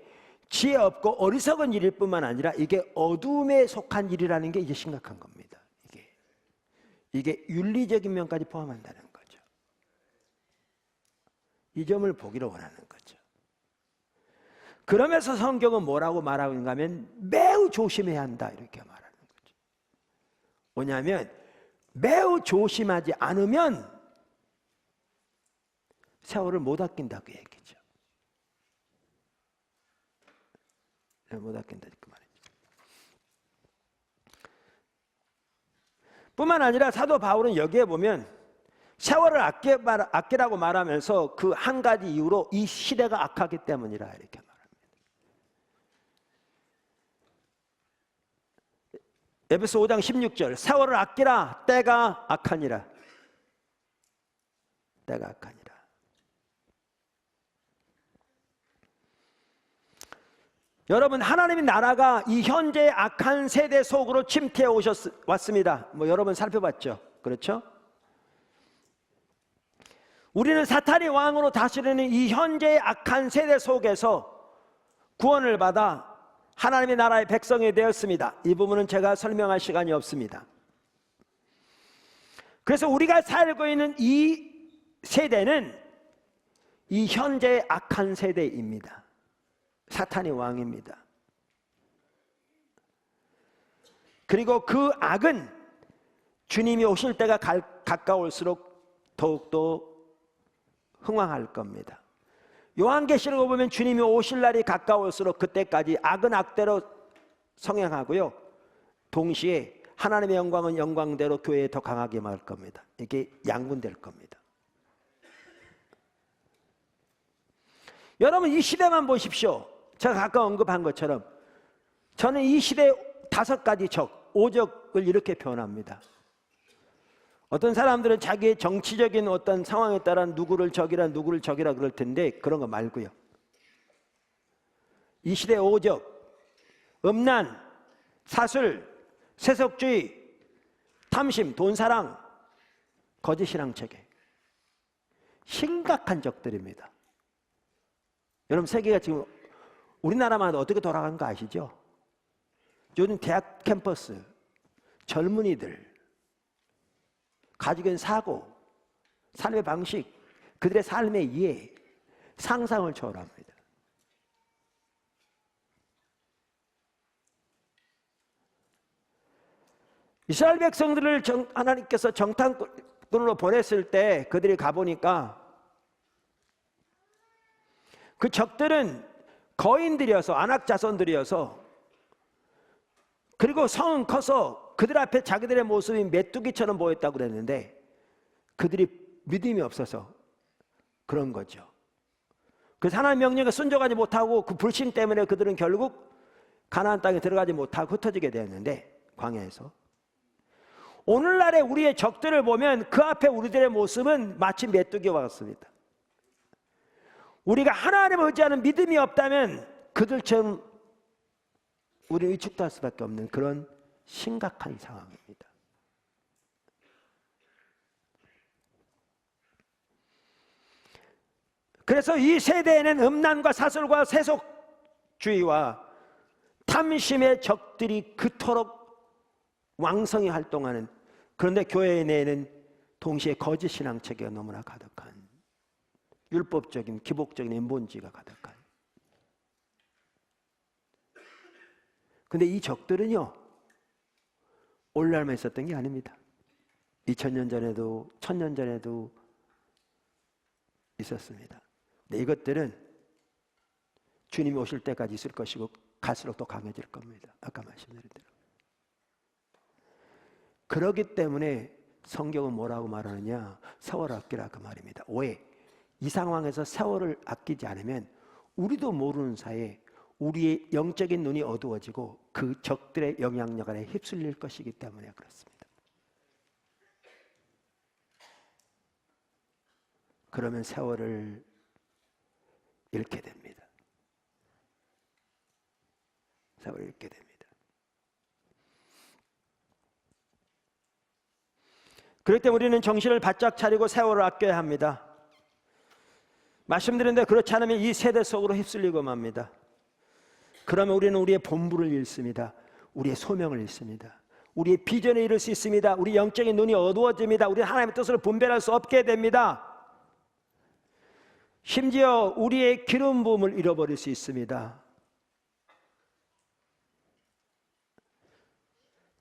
지혜 없고 어리석은 일일 뿐만 아니라 이게 어둠에 속한 일이라는 게 이제 심각한 겁니다. 이게 윤리적인 면까지 포함한다는 거죠. 이 점을 보기를 원하는 거죠. 그러면서 성경은 뭐라고 말하고 있는가 하면 매우 조심해야 한다 이렇게 말하는 거죠. 뭐냐면 매우 조심하지 않으면 세월을 못 아낀다 그 얘기죠. 못 아낀다 그 말이죠. 뿐만 아니라 사도 바울은 여기에 보면 세월을 아끼라고 말하면서 그 한 가지 이유로 이 시대가 악하기 때문이라 이렇게 말합니다. 에베소 5장 16절 세월을 아끼라 때가 악하니라. 때가 악하니라. 여러분, 하나님의 나라가 이 현재의 악한 세대 속으로 침투해 왔습니다. 여러분 살펴봤죠? 그렇죠? 우리는 사탄이 왕으로 다스리는 이 현재의 악한 세대 속에서 구원을 받아 하나님의 나라의 백성이 되었습니다. 이 부분은 제가 설명할 시간이 없습니다. 그래서 우리가 살고 있는 이 세대는 이 현재의 악한 세대입니다. 사탄이 왕입니다. 그리고 그 악은 주님이 오실 때가 가까울수록 더욱더 흥왕할 겁니다. 요한계시록을 보면 주님이 오실 날이 가까울수록 그때까지 악은 악대로 성행하고요, 동시에 하나님의 영광은 영광대로 교회에 더 강하게 임할 겁니다. 이게 양분될 겁니다. 여러분, 이 시대만 보십시오. 제가 아까 언급한 것처럼 저는 이 시대의 5가지 적, 오적을 이렇게 표현합니다. 어떤 사람들은 자기의 정치적인 어떤 상황에 따라 누구를 적이라 누구를 적이라 그럴 텐데 그런 거 말고요. 이 시대의 오적, 음란, 사술, 세속주의, 탐심, 돈사랑, 거짓신앙체계, 심각한 적들입니다. 여러분, 세계가 지금 우리나라만 어떻게 돌아가는 거 아시죠? 요즘 대학 캠퍼스 젊은이들 가지고 있는 사고, 삶의 방식, 그들의 삶의 이해, 상상을 초월합니다. 이스라엘 백성들을 하나님께서 정탐꾼으로 보냈을 때 그들이 가보니까 그 적들은 거인들이어서, 안악자손들이어서, 그리고 성은 커서 그들 앞에 자기들의 모습이 메뚜기처럼 보였다고 그랬는데 그들이 믿음이 없어서 그런 거죠. 그래서 하나님의 명령에 순종하지 못하고 그 불신 때문에 그들은 결국 가나안 땅에 들어가지 못하고 흩어지게 되었는데, 광야에서. 오늘날의 우리의 적들을 보면 그 앞에 우리들의 모습은 마치 메뚜기와 같습니다. 우리가 하나님을 의지하는 믿음이 없다면 그들처럼 우리는 위축될 수밖에 없는 그런 심각한 상황입니다. 그래서 이 세대에는 음란과 사슬과 세속주의와 탐심의 적들이 그토록 왕성히 활동하는, 그런데 교회 내에는 동시에 거짓 신앙체계가 너무나 가득한, 율법적인 기복적인 인본주의가 가득한. 근데 이 적들은요, 오늘날만 있었던 게 아닙니다. 2000년 전에도 1000년 전에도 있었습니다. 근데 이것들은 주님이 오실 때까지 있을 것이고 갈수록 더 강해질 겁니다. 아까 말씀드린 대로. 그렇기 때문에 성경은 뭐라고 말하느냐, 세월을 아끼라 그 말입니다. 왜? 이 상황에서 세월을 아끼지 않으면 우리도 모르는 사이에 우리의 영적인 눈이 어두워지고 그 적들의 영향력 안에 휩쓸릴 것이기 때문에 그렇습니다. 그러면 세월을 잃게 됩니다. 세월을 잃게 됩니다. 그럴 때 우리는 정신을 바짝 차리고 세월을 아껴야 합니다. 말씀드린 대로 그렇지 않으면 이 세대 속으로 휩쓸리고 맙니다. 그러면 우리는 우리의 본부를 잃습니다. 우리의 소명을 잃습니다. 우리의 비전을 잃을 수 있습니다. 우리 영적인 눈이 어두워집니다. 우리는 하나님의 뜻을 분별할 수 없게 됩니다. 심지어 우리의 기름 부음을 잃어버릴 수 있습니다.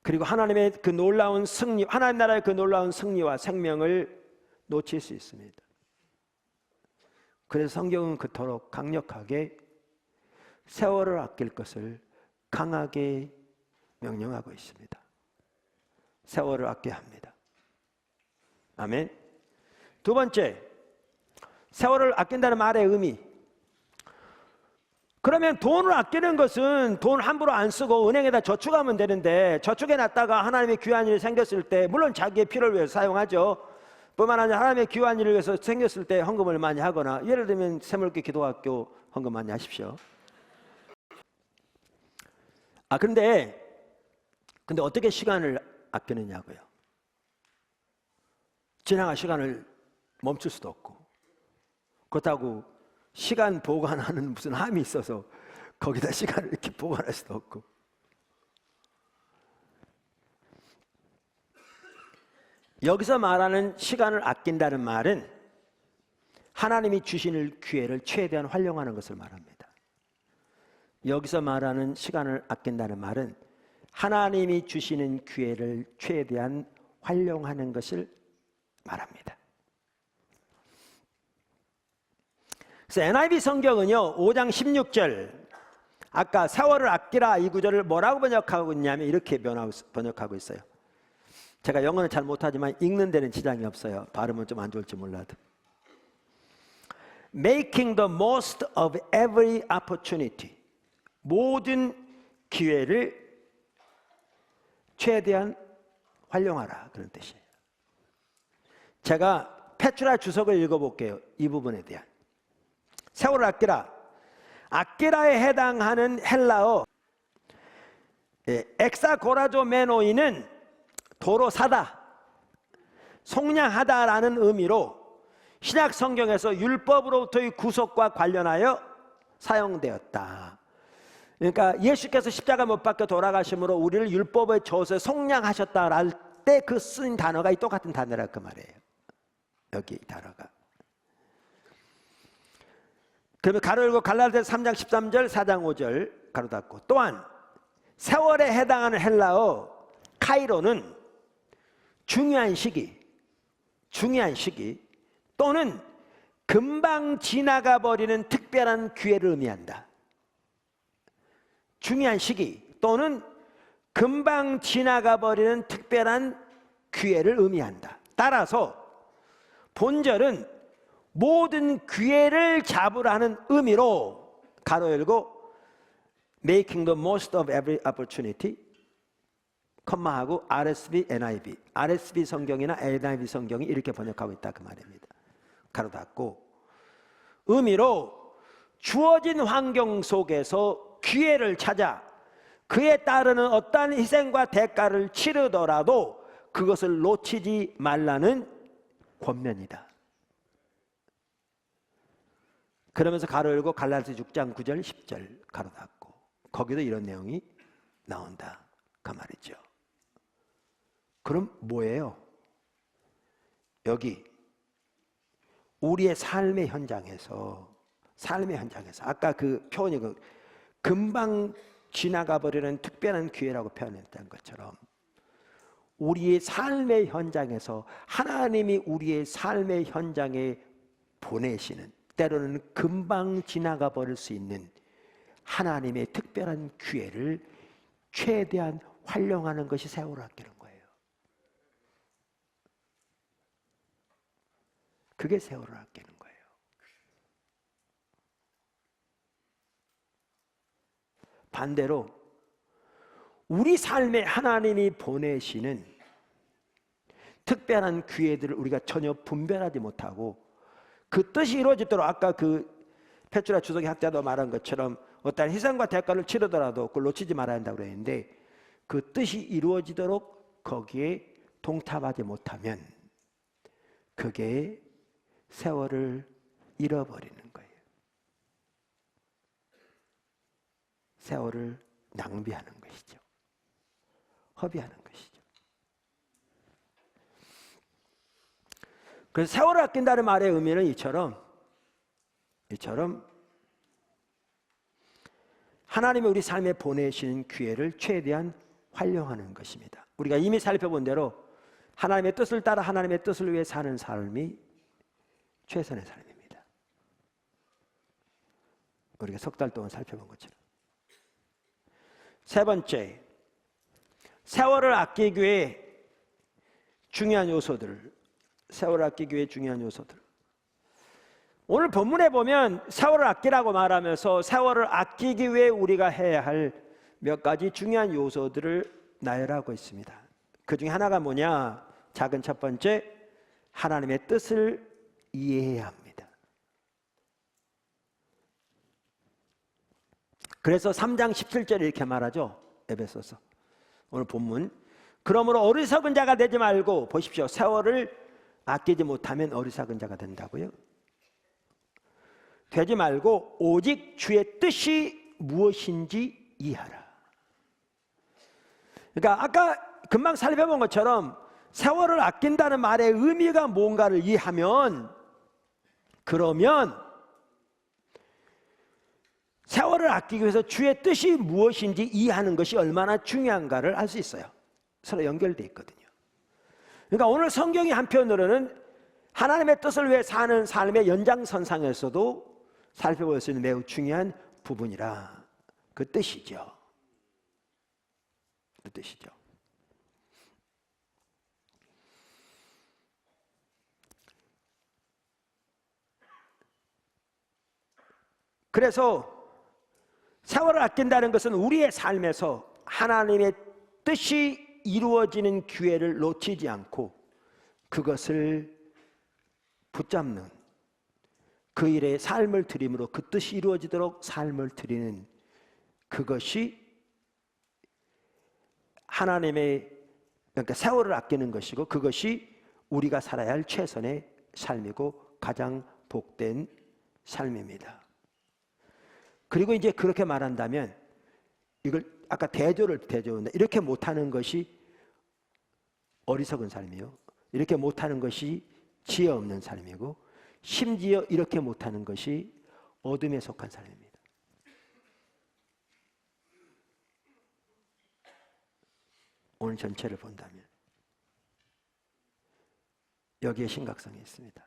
그리고 하나님의 그 놀라운 승리, 하나님 나라의 그 놀라운 승리와 생명을 놓칠 수 있습니다. 그래서 성경은 그토록 강력하게 세월을 아낄 것을 강하게 명령하고 있습니다. 세월을 아껴야 합니다. 아멘. 두 번째, 세월을 아낀다는 말의 의미. 그러면 돈을 아끼는 것은 돈 함부로 안 쓰고 은행에다 저축하면 되는데, 저축해놨다가 하나님의 귀한 일이 생겼을 때 물론 자기의 필요를 위해서 사용하죠. 뿐만 아니라 하나님의 귀한 일을 위해서 생겼을 때 헌금을 많이 하거나, 예를 들면 새물교 기도학교 헌금 많이 하십시오. 근데 어떻게 시간을 아끼느냐고요. 지나간 시간을 멈출 수도 없고, 그렇다고 시간 보관하는 무슨 함이 있어서 거기다 시간을 이렇게 보관할 수도 없고. 여기서 말하는 시간을 아낀다는 말은 하나님이 주신 기회를 최대한 활용하는 것을 말합니다. 여기서 말하는 시간을 아낀다는 말은 하나님이 주시는 기회를 최대한 활용하는 것을 말합니다. 그래서 NIV 성경은요 5장 16절, 아까 세월을 아끼라 이 구절을 뭐라고 번역하고 있냐면 이렇게 번역하고 있어요. 제가 영어는 잘 못하지만 읽는 데는 지장이 없어요. 발음은 좀 안 좋을지 몰라도. Making the most of every opportunity. 모든 기회를 최대한 활용하라, 그런 뜻이에요. 제가 페트라 주석을 읽어볼게요. 이 부분에 대한. 세월을 아끼라. 아끼라에 해당하는 헬라어 엑사고라조메노이는 도로 사다, 속량하다라는 의미로 신약 성경에서 율법으로부터의 구속과 관련하여 사용되었다. 그러니까 예수께서 십자가 못 박혀 돌아가심으로 우리를 율법의 저수에 속량하셨다 할 때 그 쓴 단어가 이 똑같은 단어라 그 말이에요. 여기 단어가. 그러면 가로 열고 갈라디아서 3장 13절 4장 5절 가로 닫고, 또한 세월에 해당하는 헬라어 카이로는 중요한 시기 또는 금방 지나가 버리는 특별한 기회를 의미한다. 중요한 시기 또는 금방 지나가 버리는 특별한 기회를 의미한다. 따라서 본절은 모든 기회를 잡으라는 의미로 가로 열고 making the most of every opportunity 컴마하고 RSV, NIV, RSV 성경이나 NIV 성경이 이렇게 번역하고 있다 그 말입니다. 가로 닫고, 의미로 주어진 환경 속에서 기회를 찾아 그에 따르는 어떠한 희생과 대가를 치르더라도 그것을 놓치지 말라는 권면이다. 그러면서 가로 열고 갈라디아서 6장 9절 10절 가로 닫고, 거기도 이런 내용이 나온다 그 말이죠. 그럼 뭐예요? 여기 우리의 삶의 현장에서 아까 그 표현이 금방 지나가 버리는 특별한 기회라고 표현했던 것처럼 우리의 삶의 현장에서 하나님이 우리의 삶의 현장에 보내시는, 때로는 금방 지나가 버릴 수 있는 하나님의 특별한 기회를 최대한 활용하는 것이 세월을 아끼는 거예요. 그게 세월을 아끼는 거예요. 반대로 우리 삶에 하나님이 보내시는 특별한 기회들을 우리가 전혀 분별하지 못하고 그 뜻이 이루어지도록, 아까 그 페트라 주석의 학자도 말한 것처럼 어떠한 희생과 대가를 치르더라도 그걸 놓치지 말아야 한다고 그랬는데, 그 뜻이 이루어지도록 거기에 동참하지 못하면 그게 세월을 잃어버리는 거예요. 세월을 낭비하는 것이죠. 허비하는 것이죠. 그래서 세월을 아낀다는 말의 의미는 이처럼 하나님이 우리 삶에 보내시는 기회를 최대한 활용하는 것입니다. 우리가 이미 살펴본 대로 하나님의 뜻을 따라 하나님의 뜻을 위해 사는 삶이 최선의 삶입니다. 우리가 석 달 동안 살펴본 것처럼 세 번째, 세월을 아끼기 위해 중요한 요소들. 세월을 아끼기 위해 중요한 요소들. 오늘 본문에 보면 세월을 아끼라고 말하면서 세월을 아끼기 위해 우리가 해야 할 몇 가지 중요한 요소들을 나열하고 있습니다. 그 중에 하나가 뭐냐? 작은 첫 번째, 하나님의 뜻을 이해해야 합니다. 그래서 3장 17절에 이렇게 말하죠. 에베소서 오늘 본문. 그러므로 어리석은 자가 되지 말고, 보십시오, 세월을 아끼지 못하면 어리석은 자가 된다고요. 되지 말고 오직 주의 뜻이 무엇인지 이해하라. 그러니까 아까 금방 살펴본 것처럼 세월을 아낀다는 말의 의미가 뭔가를 이해하면, 그러면 세월을 아끼기 위해서 주의 뜻이 무엇인지 이해하는 것이 얼마나 중요한가를 알 수 있어요. 서로 연결되어 있거든요. 그러니까 오늘 성경이 한편으로는 하나님의 뜻을 위해 사는 삶의 연장선상에서도 살펴볼 수 있는 매우 중요한 부분이라 그 뜻이죠. 그 뜻이죠. 그래서 세월을 아낀다는 것은 우리의 삶에서 하나님의 뜻이 이루어지는 기회를 놓치지 않고 그것을 붙잡는, 그 일에 삶을 드림으로 그 뜻이 이루어지도록 삶을 드리는, 그것이 하나님의, 그러니까 세월을 아끼는 것이고, 그것이 우리가 살아야 할 최선의 삶이고 가장 복된 삶입니다. 그리고 이제 그렇게 말한다면, 이걸 아까 대조인데, 이렇게 못하는 것이 어리석은 삶이요, 이렇게 못하는 것이 지혜 없는 삶이고, 심지어 이렇게 못하는 것이 어둠에 속한 삶입니다. 오늘 전체를 본다면 여기에 심각성이 있습니다.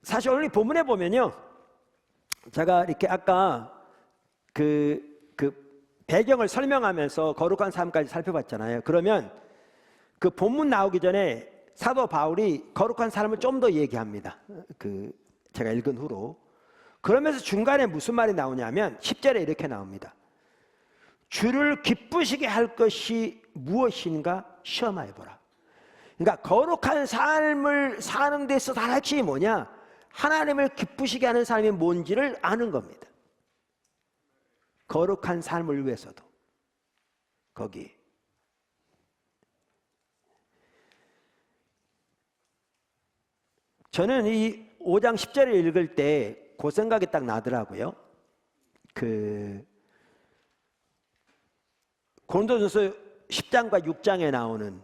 사실 오늘 본문에 보면요, 제가 이렇게 아까 그 배경을 설명하면서 거룩한 삶까지 살펴봤잖아요. 그러면 그 본문 나오기 전에 사도 바울이 거룩한 삶을 좀 더 얘기합니다. 제가 읽은 후로. 그러면서 중간에 무슨 말이 나오냐면 10절에 이렇게 나옵니다. 주를 기쁘시게 할 것이 무엇인가 시험하여 보라. 그러니까 거룩한 삶을 사는 데 있어서 핵심이 뭐냐? 하나님을 기쁘시게 하는 삶이 뭔지를 아는 겁니다. 거룩한 삶을 위해서도. 거기 저는 이 5장 10절을 읽을 때 그 생각이 딱 나더라고요. 고린도전서 10장과 6장에 나오는,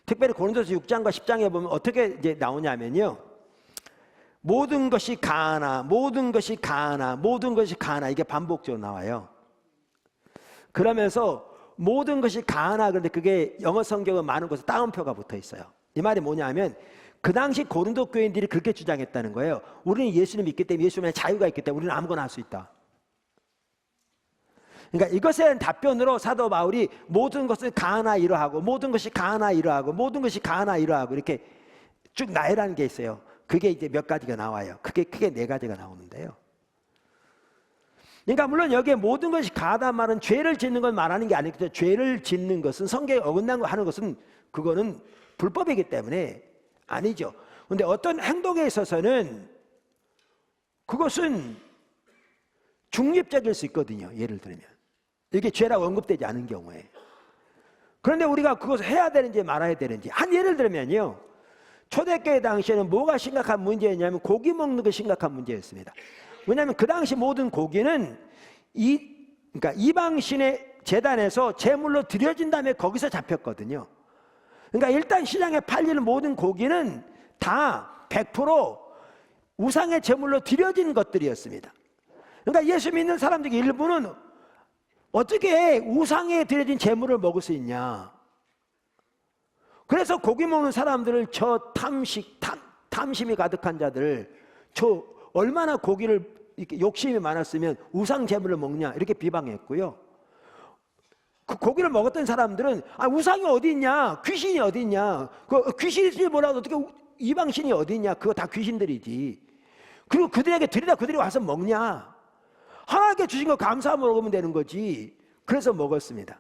특별히 고린도전서 6장과 10장에 보면 어떻게 이제 나오냐면요, 모든 것이 가하나, 모든 것이 가하나, 모든 것이 가하나, 이게 반복적으로 나와요. 그러면서 모든 것이 가하나, 그런데 그게 영어 성경은 많은 곳에 따옴표가 붙어 있어요. 이 말이 뭐냐면 그 당시 고린도 교인들이 그렇게 주장했다는 거예요. 우리는 예수를 믿기 때문에, 예수님의 자유가 있기 때문에 우리는 아무거나 할 수 있다. 그러니까 이것에 대한 답변으로 사도 바울이 모든 것은 가하나 이러하고, 모든 것이 가하나 이러하고, 모든 것이 가하나 이러하고, 이렇게 쭉 나열하는 게 있어요. 그게 이제 몇 가지가 나와요. 그게 크게 4가지가 나오는데요. 그러니까 물론 여기에 모든 것이 가하다는 말은 죄를 짓는 걸 말하는 게 아니거든요. 죄를 짓는 것은, 성경에 어긋난 거 하는 것은 그거는 불법이기 때문에 아니죠. 그런데 어떤 행동에 있어서는 그것은 중립적일 수 있거든요. 예를 들면 이게 죄라고 언급되지 않은 경우에. 그런데 우리가 그것을 해야 되는지 말아야 되는지, 한 예를 들면요, 초대교회 당시에는 뭐가 심각한 문제였냐면 고기 먹는 게 심각한 문제였습니다. 왜냐하면 그 당시 모든 고기는 그러니까 이방신의 제단에서 제물로 드려진 다음에 거기서 잡혔거든요. 그러니까 일단 시장에 팔리는 모든 고기는 다 100% 우상의 제물로 드려진 것들이었습니다. 그러니까 예수 믿는 사람들 일부는 어떻게 우상에 드려진 제물을 먹을 수 있냐. 그래서 고기 먹는 사람들을 저 탐심이 가득한 자들, 저 얼마나 고기를 이렇게 욕심이 많았으면 우상 제물을 먹냐 이렇게 비방했고요. 그 고기를 먹었던 사람들은 우상이 어디 있냐, 귀신이 어디 있냐, 그 귀신이 뭐라도 어떻게 이방신이 어디 있냐, 그거 다 귀신들이지. 그리고 그들에게 드리다 그들이 와서 먹냐, 하나님께 주신 거 감사함으로 먹으면 되는 거지. 그래서 먹었습니다.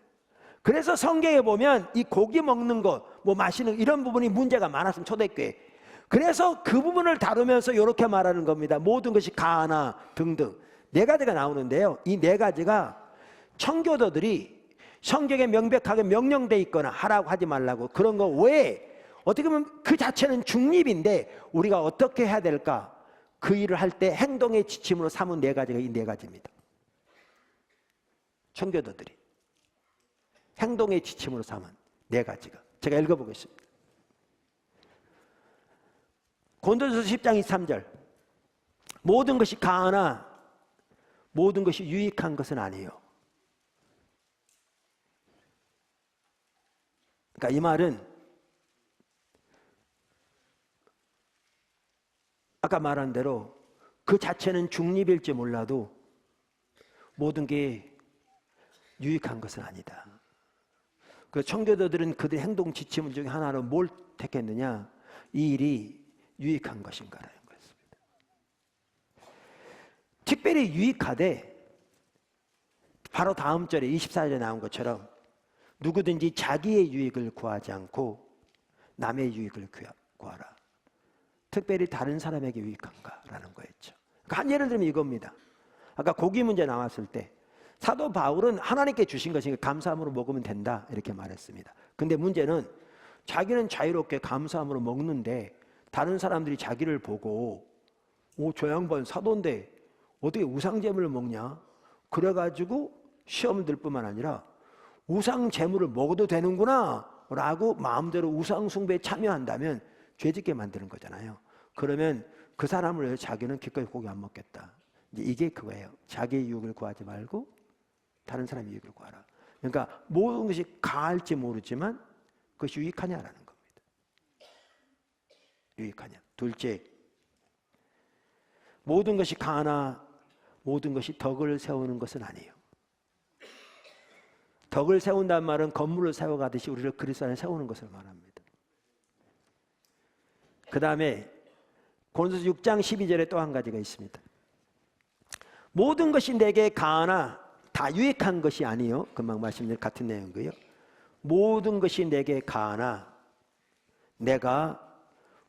그래서 성경에 보면 이 고기 먹는 거, 뭐 마시는 이런 부분이 문제가 많았습니다. 초대교회. 그래서 그 부분을 다루면서 이렇게 말하는 겁니다. 모든 것이 가하나 등등 네 가지가 나오는데요. 이 네 가지가 청교도들이 성경에 명백하게 명령돼 있거나 하라고 하지 말라고 그런 거 외에 어떻게 보면 그 자체는 중립인데 우리가 어떻게 해야 될까, 그 일을 할 때 행동의 지침으로 삼은 네 가지가 이 네 가지입니다. 청교도들이 행동의 지침으로 삼은 네 가지가, 제가 읽어보겠습니다. 고린도전서 10장 23절, 모든 것이 가하나 모든 것이 유익한 것은 아니에요. 그러니까 이 말은 아까 말한 대로 그 자체는 중립일지 몰라도 모든 게 유익한 것은 아니다. 그 청교도들은 그들의 행동 지침 중에 하나로 뭘 택했느냐, 이 일이 유익한 것인가라는 것입니다. 특별히 유익하되 바로 다음 절에 24절에 나온 것처럼 누구든지 자기의 유익을 구하지 않고 남의 유익을 구하라. 특별히 다른 사람에게 유익한가라는 거였죠. 그러니까 한 예를 들면 이겁니다. 아까 고기 문제 나왔을 때 사도 바울은 하나님께 주신 것이니까 감사함으로 먹으면 된다 이렇게 말했습니다. 근데 문제는 자기는 자유롭게 감사함으로 먹는데 다른 사람들이 자기를 보고 저 양반 사도인데 어떻게 우상제물을 먹냐, 그래가지고 시험을 들 뿐만 아니라 우상제물을 먹어도 되는구나 라고 마음대로 우상숭배에 참여한다면 죄짓게 만드는 거잖아요. 그러면 그 사람을 위해서 자기는 기꺼이 고기 안 먹겠다. 이제 이게 그거예요. 자기의 유익을 구하지 말고 다른 사람의 유익을 구하라. 그러니까 모든 것이 가할지 모르지만 그것이 유익하냐라는 겁니다. 유익하냐. 둘째, 모든 것이 가하나 모든 것이 덕을 세우는 것은 아니에요. 덕을 세운다는 말은 건물을 세워가듯이 우리를 그리스도 안에 세우는 것을 말합니다. 그 다음에 고린도서 6장 12절에 또 한 가지가 있습니다. 모든 것이 내게 가하나 다 유익한 것이 아니요. 금방 말씀드린 같은 내용이고요. 모든 것이 내게 가하나 내가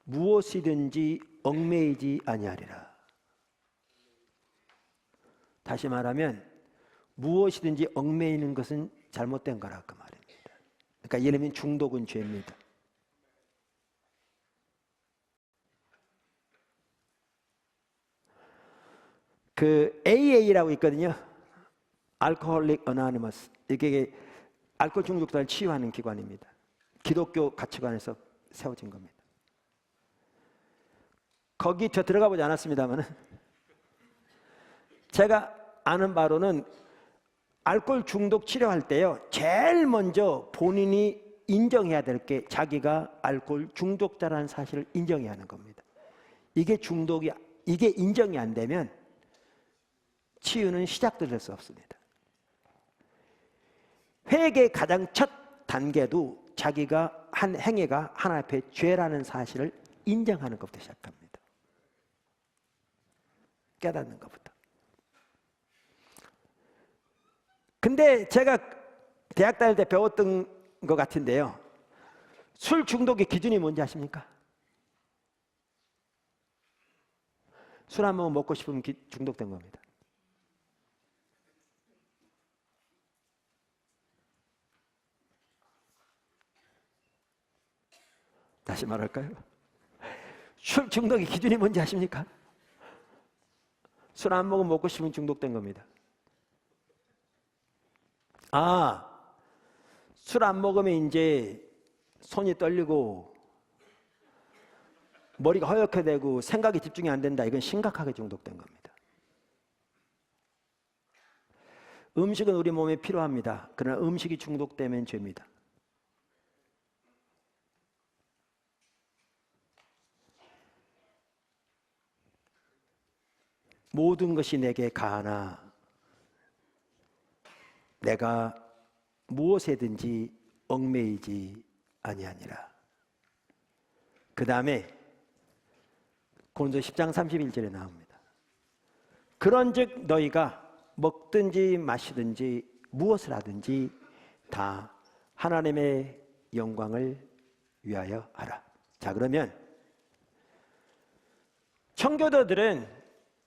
무엇이든지 얽매이지 아니하리라. 다시 말하면 무엇이든지 얽매이는 것은 잘못된 거라 그 말입니다. 그러니까 예를 들면 중독은 죄입니다. 그 AA라고 있거든요. 알코홀릭 어나니머스. 이게 알코올 중독자를 치유하는 기관입니다. 기독교 가치관에서 세워진 겁니다. 거기 저 들어가 보지 않았습니다만 제가 아는 바로는 알코올 중독 치료할 때요, 제일 먼저 본인이 인정해야 될 게 자기가 알코올 중독자라는 사실을 인정해야 하는 겁니다. 이게 인정이 안 되면 치유는 시작도 될 수 없습니다. 회개의 가장 첫 단계도 자기가 한 행위가 하나님 앞에 죄라는 사실을 인정하는 것부터 시작합니다. 깨닫는 것부터. 근데 제가 대학 다닐 때 배웠던 것 같은데요, 술 중독의 기준이 뭔지 아십니까? 술 한 모금 먹고 싶으면 중독된 겁니다. 다시 말할까요? 술 중독의 기준이 뭔지 아십니까? 술 한 모금 먹고 싶으면 중독된 겁니다. 술 안 먹으면 이제 손이 떨리고 머리가 허옇게 되고 생각이 집중이 안 된다. 이건 심각하게 중독된 겁니다. 음식은 우리 몸에 필요합니다. 그러나 음식이 중독되면 죄입니다. 모든 것이 내게 가하나 내가 무엇에든지 얽매이지 아니하니라. 그 다음에 고린도서 10장 31절에 나옵니다. 그런즉 너희가 먹든지 마시든지 무엇을 하든지 다 하나님의 영광을 위하여 하라. 자, 그러면 청교도들은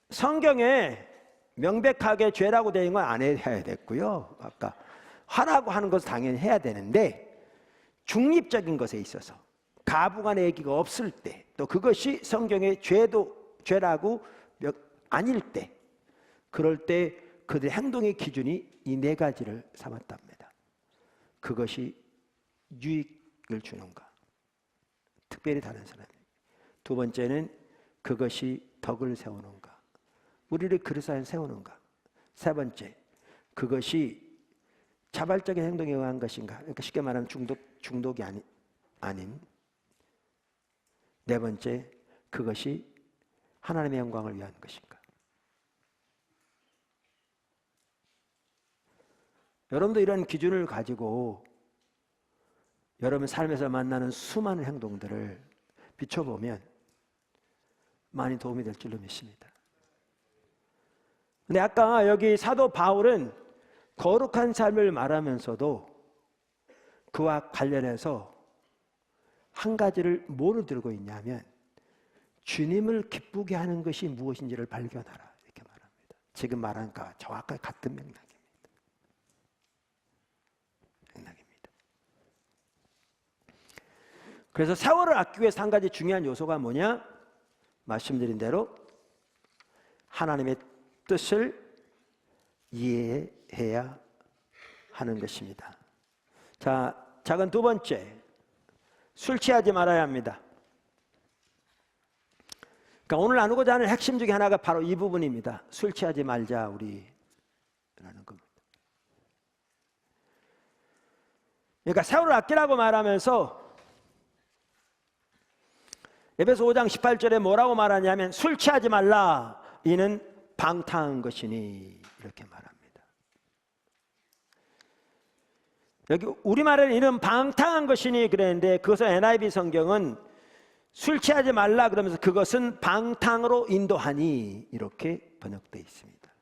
성경에 명백하게 죄라고 되어 있는 건 안 해야 됐고요. 아까 하라고 하는 것을 당연히 해야 되는데 중립적인 것에 있어서 가부간의 얘기가 없을 때, 또 그것이 성경의 죄라고 아닐 때, 그럴 때 그들의 행동의 기준이 이 네 가지를 삼았답니다. 그것이 유익을 주는가, 특별히 다른 사람. 두 번째는 그것이 덕을 세우는가, 우리를 그리스도에 세우는가. 세 번째, 그것이 자발적인 행동에 의한 것인가, 그러니까 쉽게 말하면 중독이 아닌. 네 번째, 그것이 하나님의 영광을 위한 것인가. 여러분도 이런 기준을 가지고 여러분 삶에서 만나는 수많은 행동들을 비춰보면 많이 도움이 될 줄로 믿습니다. 근데 아까 여기 사도 바울은 거룩한 삶을 말하면서도 그와 관련해서 한 가지를 뭐로 들고 있냐면 주님을 기쁘게 하는 것이 무엇인지를 발견하라, 이렇게 말합니다. 지금 말한 것과 정확하게 같은 맥락입니다. 그래서 세월을 아끼기 위해서 한 가지 중요한 요소가 뭐냐? 말씀드린 대로 하나님의 뜻을 이해해야 하는 것입니다. 자, 작은 두 번째, 술 취하지 말아야 합니다. 그러니까 오늘 나누고자 하는 핵심 중에 하나가 바로 이 부분입니다. 술 취하지 말자 우리라는 겁니다. 그러니까 세월을 아끼라고 말하면서 에베소 5장 18절에 뭐라고 말하냐면 술 취하지 말라, 이는 방탕한 것이니, 이렇게 말합니다. 여기 우리말에는 이는 방탕한 것이니 그랬는데, 그것은 NIV 성경은 술 취하지 말라 그러면서 그것은 방탕으로 인도하니, 이렇게 번역되어 있습니다.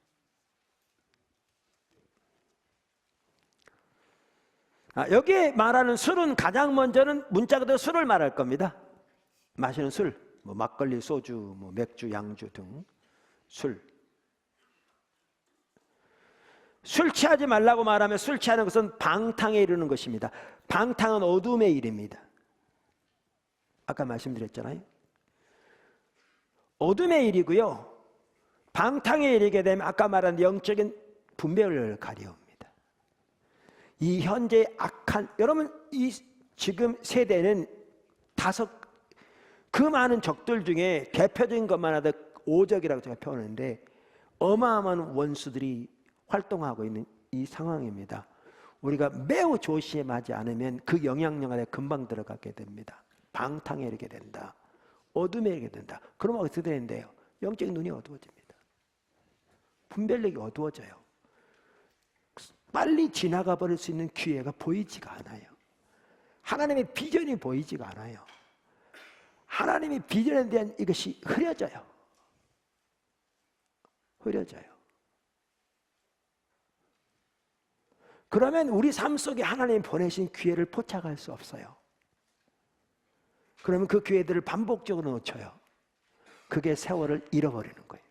여기에 말하는 술은 가장 먼저는 문자 그대로 술을 말할 겁니다. 마시는 술, 뭐 막걸리, 소주, 뭐 맥주, 양주 등 술. 술 취하지 말라고 말하면 술 취하는 것은 방탕에 이르는 것입니다. 방탕은 어둠의 일입니다. 아까 말씀드렸잖아요. 어둠의 일이고요. 방탕에 이르게 되면 아까 말한 영적인 분별을 가려옵니다. 이 현재 악한, 여러분 이 지금 세대는 그 많은 적들 중에 대표적인 것만 하다 오적이라고 제가 표현하는데 어마어마한 원수들이 활동하고 있는 이 상황입니다. 우리가 매우 조심하지 않으면 그 영향력 안에 금방 들어가게 됩니다. 방탕에 이르게 된다. 어둠에 이르게 된다. 그러면 어떻게 되는데요? 영적인 눈이 어두워집니다. 분별력이 어두워져요. 빨리 지나가 버릴 수 있는 기회가 보이지가 않아요. 하나님의 비전이 보이지가 않아요. 하나님의 비전에 대한 이것이 흐려져요. 흐려져요. 그러면 우리 삶 속에 하나님이 보내신 기회를 포착할 수 없어요. 그러면 그 기회들을 반복적으로 놓쳐요. 그게 세월을 잃어버리는 거예요.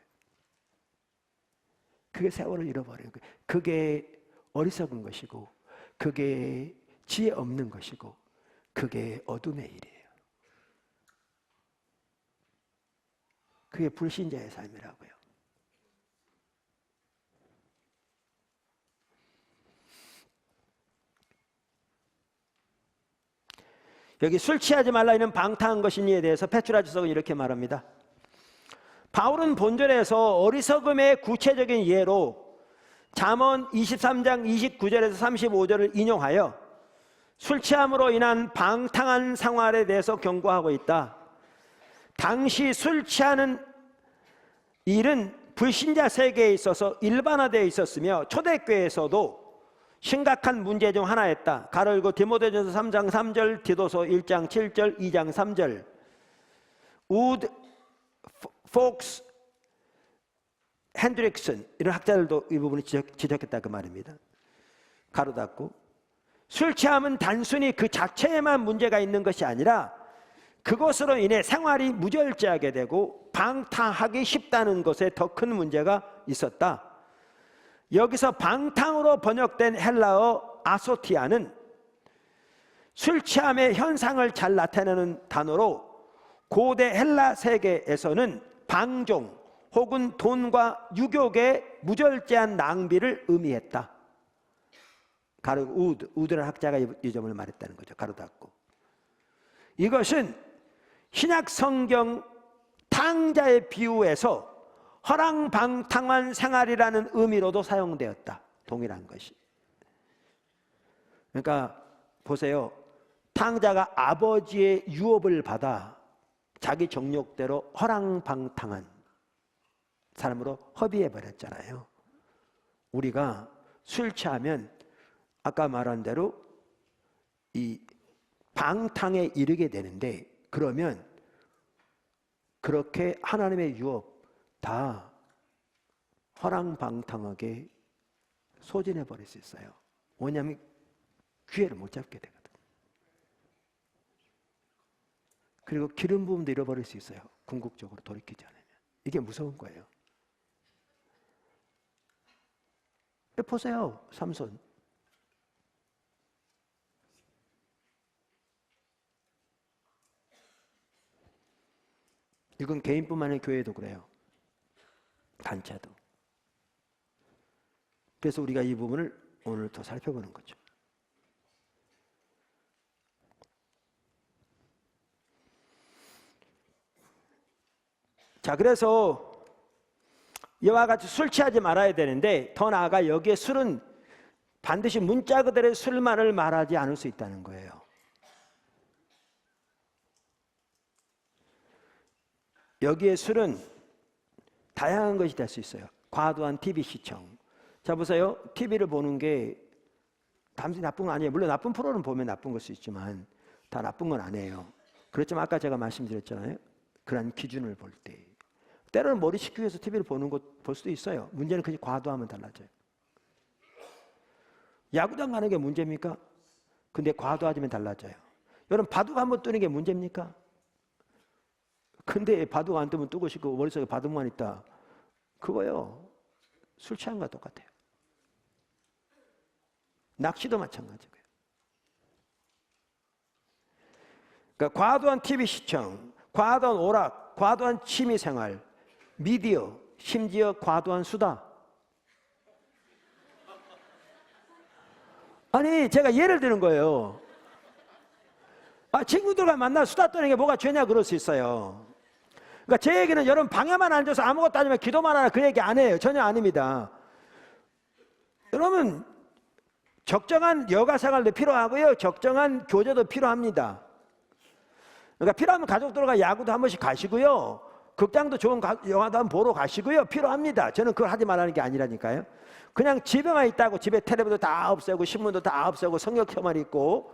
그게 세월을 잃어버리는 거예요. 그게 어리석은 것이고, 그게 지혜 없는 것이고, 그게 어둠의 일이에요. 그게 불신자의 삶이라고요. 여기 술 취하지 말라 이는 방탕한 것이니에 대해서 페투라지서는 이렇게 말합니다. 바울은 본절에서 어리석음의 구체적인 예로 잠언 23장 29절에서 35절을 인용하여 술 취함으로 인한 방탕한 생활에 대해서 경고하고 있다. 당시 술 취하는 일은 불신자 세계에 있어서 일반화되어 있었으며 초대교회에서도 심각한 문제 중 하나였다. 가로 열고 디모데전서 3장 3절, 디도서 1장 7절, 2장 3절. 우드 폭스 핸드릭슨 이런 학자들도 이 부분을 지적했다 그 말입니다. 가로 닫고 술 취함은 단순히 그 자체에만 문제가 있는 것이 아니라 그것으로 인해 생활이 무절제하게 되고 방탕하기 쉽다는 것에 더 큰 문제가 있었다. 여기서 방탕으로 번역된 헬라어 아소티아는 술 취함의 현상을 잘 나타내는 단어로 고대 헬라 세계에서는 방종 혹은 돈과 유욕의 무절제한 낭비를 의미했다. 가로 우드라는 학자가 이 점을 말했다는 거죠. 가로 닫고. 이것은 신약 성경 탕자의 비유에서 허랑방탕한 생활이라는 의미로도 사용되었다. 동일한 것이. 그러니까 보세요. 탕자가 아버지의 유업을 받아 자기 정욕대로 허랑방탕한 사람으로 허비해버렸잖아요. 우리가 술 취하면 아까 말한 대로 이 방탕에 이르게 되는데 그러면 그렇게 하나님의 유업 다 허랑방탕하게 소진해 버릴 수 있어요. 왜냐하면 기회를 못 잡게 되거든. 그리고 기름 부음도 잃어버릴 수 있어요. 궁극적으로 돌이키지 않으면. 이게 무서운 거예요. 보세요. 삼손. 이건 개인뿐만 아니라 교회도 그래요. 단체도. 그래서 우리가 이 부분을 오늘 더 살펴보는 거죠. 자, 그래서 이와 같이 술 취하지 말아야 되는데 더 나아가 여기에 술은 반드시 문자 그대로의 술만을 말하지 않을 수 있다는 거예요. 여기에 술은 다양한 것이 될 수 있어요. 과도한 TV 시청. 자, 보세요. TV를 보는 게 단순히 나쁜 건 아니에요. 물론 나쁜 프로는 보면 나쁜 걸 수 있지만 다 나쁜 건 아니에요. 그렇지만 아까 제가 말씀드렸잖아요. 그런 기준을 볼 때. 때로는 머리 식히기 위해서 TV를 보는 것 볼 수도 있어요. 문제는 그게 과도하면 달라져요. 야구장 가는 게 문제입니까? 근데 과도하지면 달라져요. 여러분 바둑 한번 뜨는 게 문제입니까? 근데 바둑 안 뜨면 뜨고 싶고 머릿속에 바둑만 있다. 그거요. 술 취한 거와 똑같아요. 낚시도 마찬가지고요. 그러니까 과도한 TV 시청, 과도한 오락, 과도한 취미 생활, 미디어, 심지어 과도한 수다. 아니 제가 예를 드는 거예요. 친구들과 만나 수다 떠는 게 뭐가 죄냐 그럴 수 있어요. 그러니까 제 얘기는 여러분 방에만 앉아서 아무것도 안 하면 기도만 하라 그 얘기 안 해요. 전혀 아닙니다. 여러분 적정한 여가 생활도 필요하고요. 적정한 교제도 필요합니다. 그러니까 필요하면 가족들과 야구도 한 번씩 가시고요. 극장도 좋은 영화도 한번 보러 가시고요. 필요합니다. 저는 그걸 하지 말라는 게 아니라니까요. 그냥 집에만 있다고 집에 텔레비도 다 없애고 신문도 다 없애고 성경켜만 있고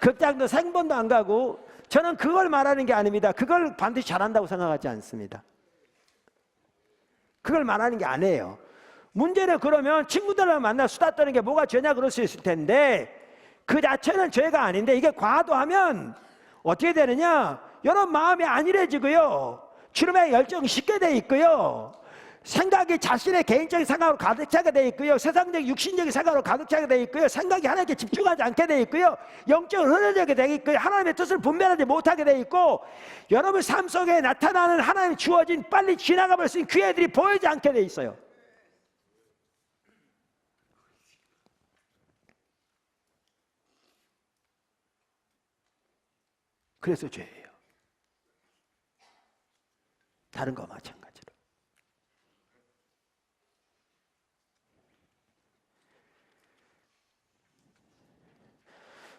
극장도 생본도 안 가고 저는 그걸 말하는 게 아닙니다. 그걸 반드시 잘한다고 생각하지 않습니다. 그걸 말하는 게 아니에요. 문제는 그러면 친구들과 만나 수다 떠는 게 뭐가 죄냐 그럴 수 있을 텐데 그 자체는 죄가 아닌데 이게 과도하면 어떻게 되느냐? 여러분 마음이 안일해지고요. 주름의 열정이 식게 돼 있고요. 생각이 자신의 개인적인 생각으로 가득 차게 돼 있고요. 세상적 육신적인 생각으로 가득 차게 돼 있고요. 생각이 하나님께 집중하지 않게 돼 있고요. 영적으로 흐려지게 돼 있고요. 하나님의 뜻을 분별하지 못하게 돼 있고 여러분 삶 속에 나타나는 하나님 주어진 빨리 지나가버릴 수 있는 기회들이 보이지 않게 돼 있어요. 그래서 죄예요. 다른 거와 마찬가지로.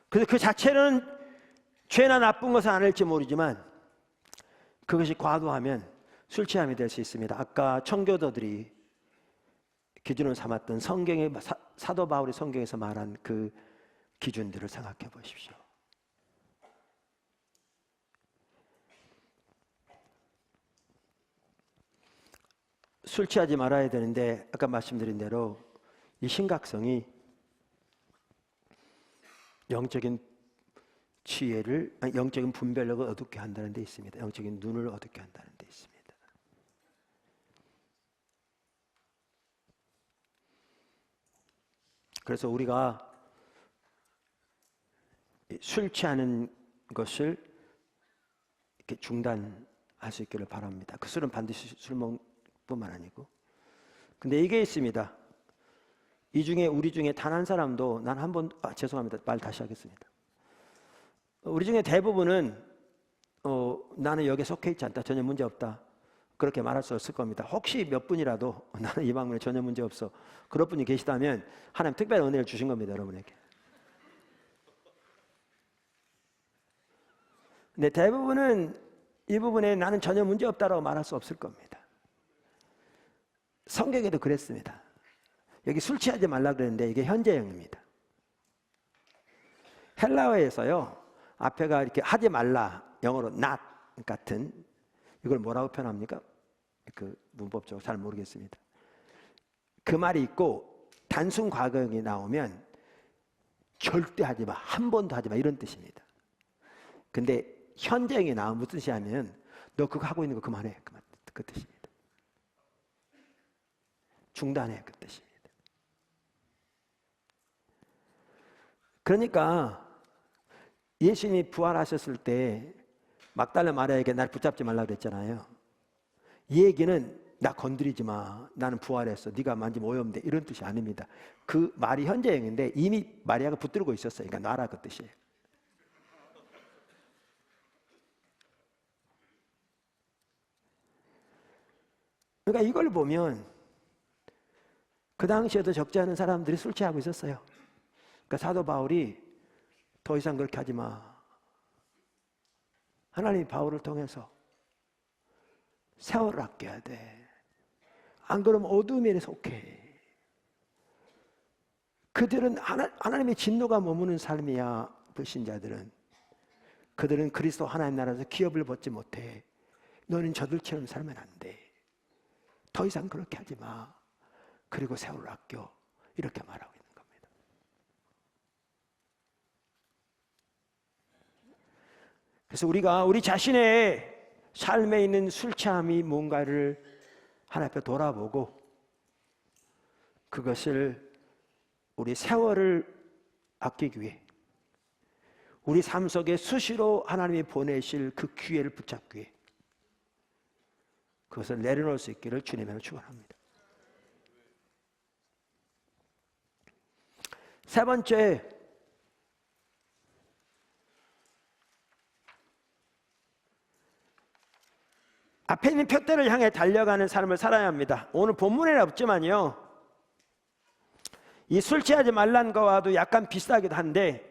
그래서 그 자체는 죄나 나쁜 것은 아닐지 모르지만 그것이 과도하면 술 취함이 될 수 있습니다. 아까 청교도들이 기준으로 삼았던 성경의 사도 바울이 성경에서 말한 그 기준들을 생각해 보십시오. 술 취하지 말아야 되는데 아까 말씀드린 대로 이 심각성이 영적인 지혜를, 영적인 분별력을 어둡게 한다는 데 있습니다. 영적인 눈을 어둡게 한다는 데 있습니다. 그래서 우리가 술 취하는 것을 이렇게 중단할 수 있기를 바랍니다. 그 술은 반드시 술 먹는 뿐만 아니고. 근데 이게 있습니다. 이 중에 우리 중에 단 한 사람도 난 한 번, 죄송합니다. 말 다시 하겠습니다. 우리 중에 대부분은 나는 여기에 속해 있지 않다. 전혀 문제 없다. 그렇게 말할 수 없을 겁니다. 혹시 몇 분이라도 나는 이 방문에 전혀 문제 없어. 그런 분이 계시다면 하나님 특별한 은혜를 주신 겁니다. 여러분에게. 근데 대부분은 이 부분에 나는 전혀 문제 없다라고 말할 수 없을 겁니다. 성경에도 그랬습니다. 여기 술 취하지 말라 그랬는데 이게 현재형입니다. 헬라어에서요, 앞에가 이렇게 하지 말라, 영어로 not 같은, 이걸 뭐라고 표현합니까? 그 문법적으로 잘 모르겠습니다. 그 말이 있고 단순 과거형이 나오면 절대 하지 마, 한 번도 하지 마, 이런 뜻입니다. 근데 현재형이 나오면 무슨 뜻이 하면 너 그거 하고 있는 거 그만해, 그 뜻입니다. 중단해, 그 뜻입니다. 그러니까 예수님이 부활하셨을 때 막달라 마리아에게 날 붙잡지 말라 그랬잖아요. 이 얘기는 나 건드리지 마, 나는 부활했어, 네가 만지면 오염돼, 이런 뜻이 아닙니다. 그 말이 현재형인데 이미 마리아가 붙들고 있었어요. 그러니까 놔라, 그 뜻이에요. 그러니까 이걸 보면 그 당시에도 적지 않은 사람들이 술 취하고 있었어요. 그러니까 사도 바울이 더 이상 그렇게 하지 마. 하나님이 바울을 통해서 세월을 아껴야 돼. 안 그러면 어둠에 속해. 그들은 하나님의 진노가 머무는 삶이야. 불신자들은. 그들은 그리스도 하나님 나라에서 기업을 벗지 못해. 너는 저들처럼 살면 안 돼. 더 이상 그렇게 하지 마. 그리고 세월을 아껴. 이렇게 말하고 있는 겁니다. 그래서 우리가 우리 자신의 삶에 있는 술 취함이 뭔가를 하나님 앞에 돌아보고 그것을 우리 세월을 아끼기 위해 우리 삶 속에 수시로 하나님이 보내실 그 기회를 붙잡기 위해 그것을 내려놓을 수 있기를 주님으로 축원합니다. 세 번째, 앞에 있는 표대를 향해 달려가는 삶을 살아야 합니다. 오늘 본문에는 없지만요, 이 술 취하지 말란 거와도 약간 비슷하기도 한데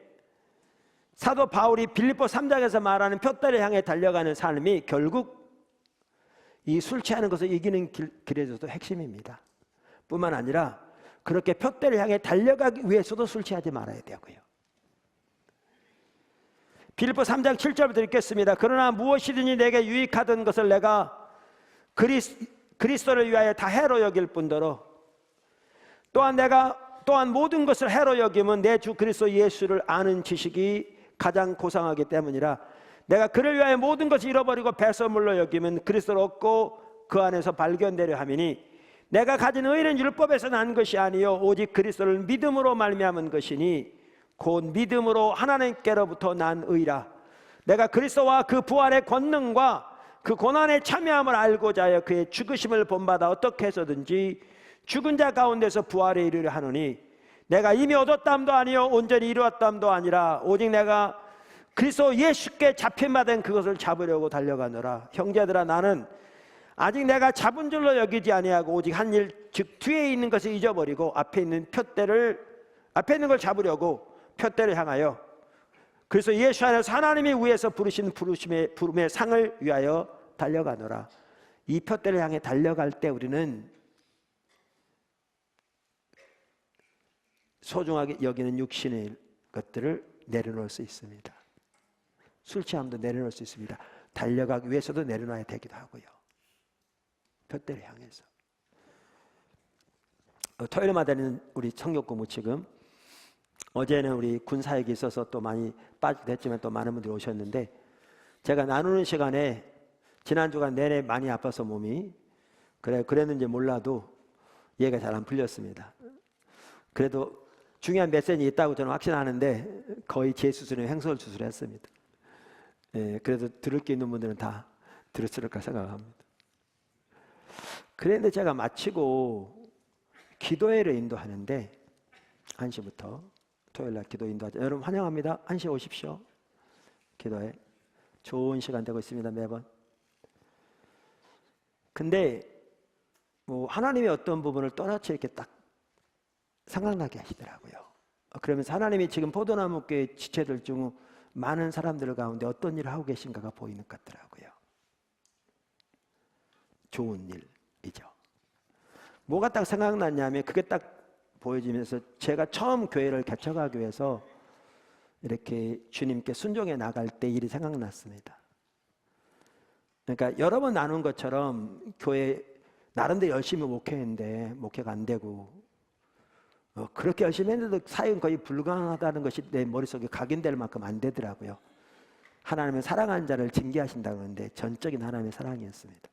사도 바울이 빌립보 3장에서 말하는 표대를 향해 달려가는 삶이 결국 이 술 취하는 것을 이기는 길에서도 핵심입니다. 뿐만 아니라 그렇게 표대를 향해 달려가기 위해서도 술 취하지 말아야 되고요. 빌립보 3장 7절부터 읽겠습니다. 그러나 무엇이든지 내게 유익하던 것을 내가 그리스도를 위하여 다 해로 여길 뿐더러 또한 모든 것을 해로 여김은 내 주 그리스도 예수를 아는 지식이 가장 고상하기 때문이라. 내가 그를 위하여 모든 것을 잃어버리고 배설물로 여기면 그리스도를 얻고 그 안에서 발견되려 함이니 내가 가진 의는 율법에서 난 것이 아니요 오직 그리스도를 믿음으로 말미암은 것이니 곧 믿음으로 하나님께로부터 난 의라. 내가 그리스도와 그 부활의 권능과 그 고난에 참여함을 알고자 하여 그의 죽으심을 본받아 어떻게 해서든지 죽은 자 가운데서 부활에 이르려 하노니 내가 이미 얻었담도 아니요 온전히 이루었담도 아니라 오직 내가 그리스도 예수께 잡힌바된 그것을 잡으려고 달려가노라. 형제들아, 나는 아직 내가 잡은 줄로 여기지 아니하고 오직 한 일, 즉 뒤에 있는 것을 잊어버리고 앞에 있는 걸 잡으려고 표대를 향하여 그래서 예수 안에서 하나님이 위에서 부르신 부름의 상을 위하여 달려가노라. 이 표대를 향해 달려갈 때 우리는 소중하게 여기는 육신의 것들을 내려놓을 수 있습니다. 술 취함도 내려놓을 수 있습니다. 달려가기 위해서도 내려놔야 되기도 하고요. 표대를 향해서. 토요일마다는 우리 성경 공부 지금 어제는 우리 군사역이 있어서 또 많이 빠지기도 했지만 또 많은 분들이 오셨는데 제가 나누는 시간에 지난주간 내내 많이 아파서 몸이 그랬는지 몰라도 이해가 잘 안 풀렸습니다. 그래도 중요한 메시지 있다고 저는 확신하는데 거의 제 수준의 횡설 수술을 했습니다. 그래도 들을 게 있는 분들은 다 들었을까 생각합니다. 그런데 제가 마치고 기도회를 인도하는데 1시부터 토요일날 기도 인도하죠. 여러분 환영합니다. 1시에 오십시오. 기도회 좋은 시간 되고 있습니다. 매번. 근데 뭐 하나님의 어떤 부분을 또렷이 이렇게 딱 생각나게 하시더라고요. 그러면서 하나님이 지금 포도나무교회 지체들 중 많은 사람들 가운데 어떤 일을 하고 계신가가 보이는 것 같더라고요. 좋은 일이죠. 뭐가 딱 생각났냐면 그게 딱 보여지면서 제가 처음 교회를 개척하기 위해서 이렇게 주님께 순종해 나갈 때 일이 생각났습니다. 그러니까 여러 번 나눈 것처럼 교회 나름대로 열심히 목회했는데 목회가 안 되고 그렇게 열심히 했는데도 사역은 거의 불가능하다는 것이 내 머릿속에 각인될 만큼 안 되더라고요. 하나님은 사랑하는 자를 징계하신다고 하는데 전적인 하나님의 사랑이었습니다.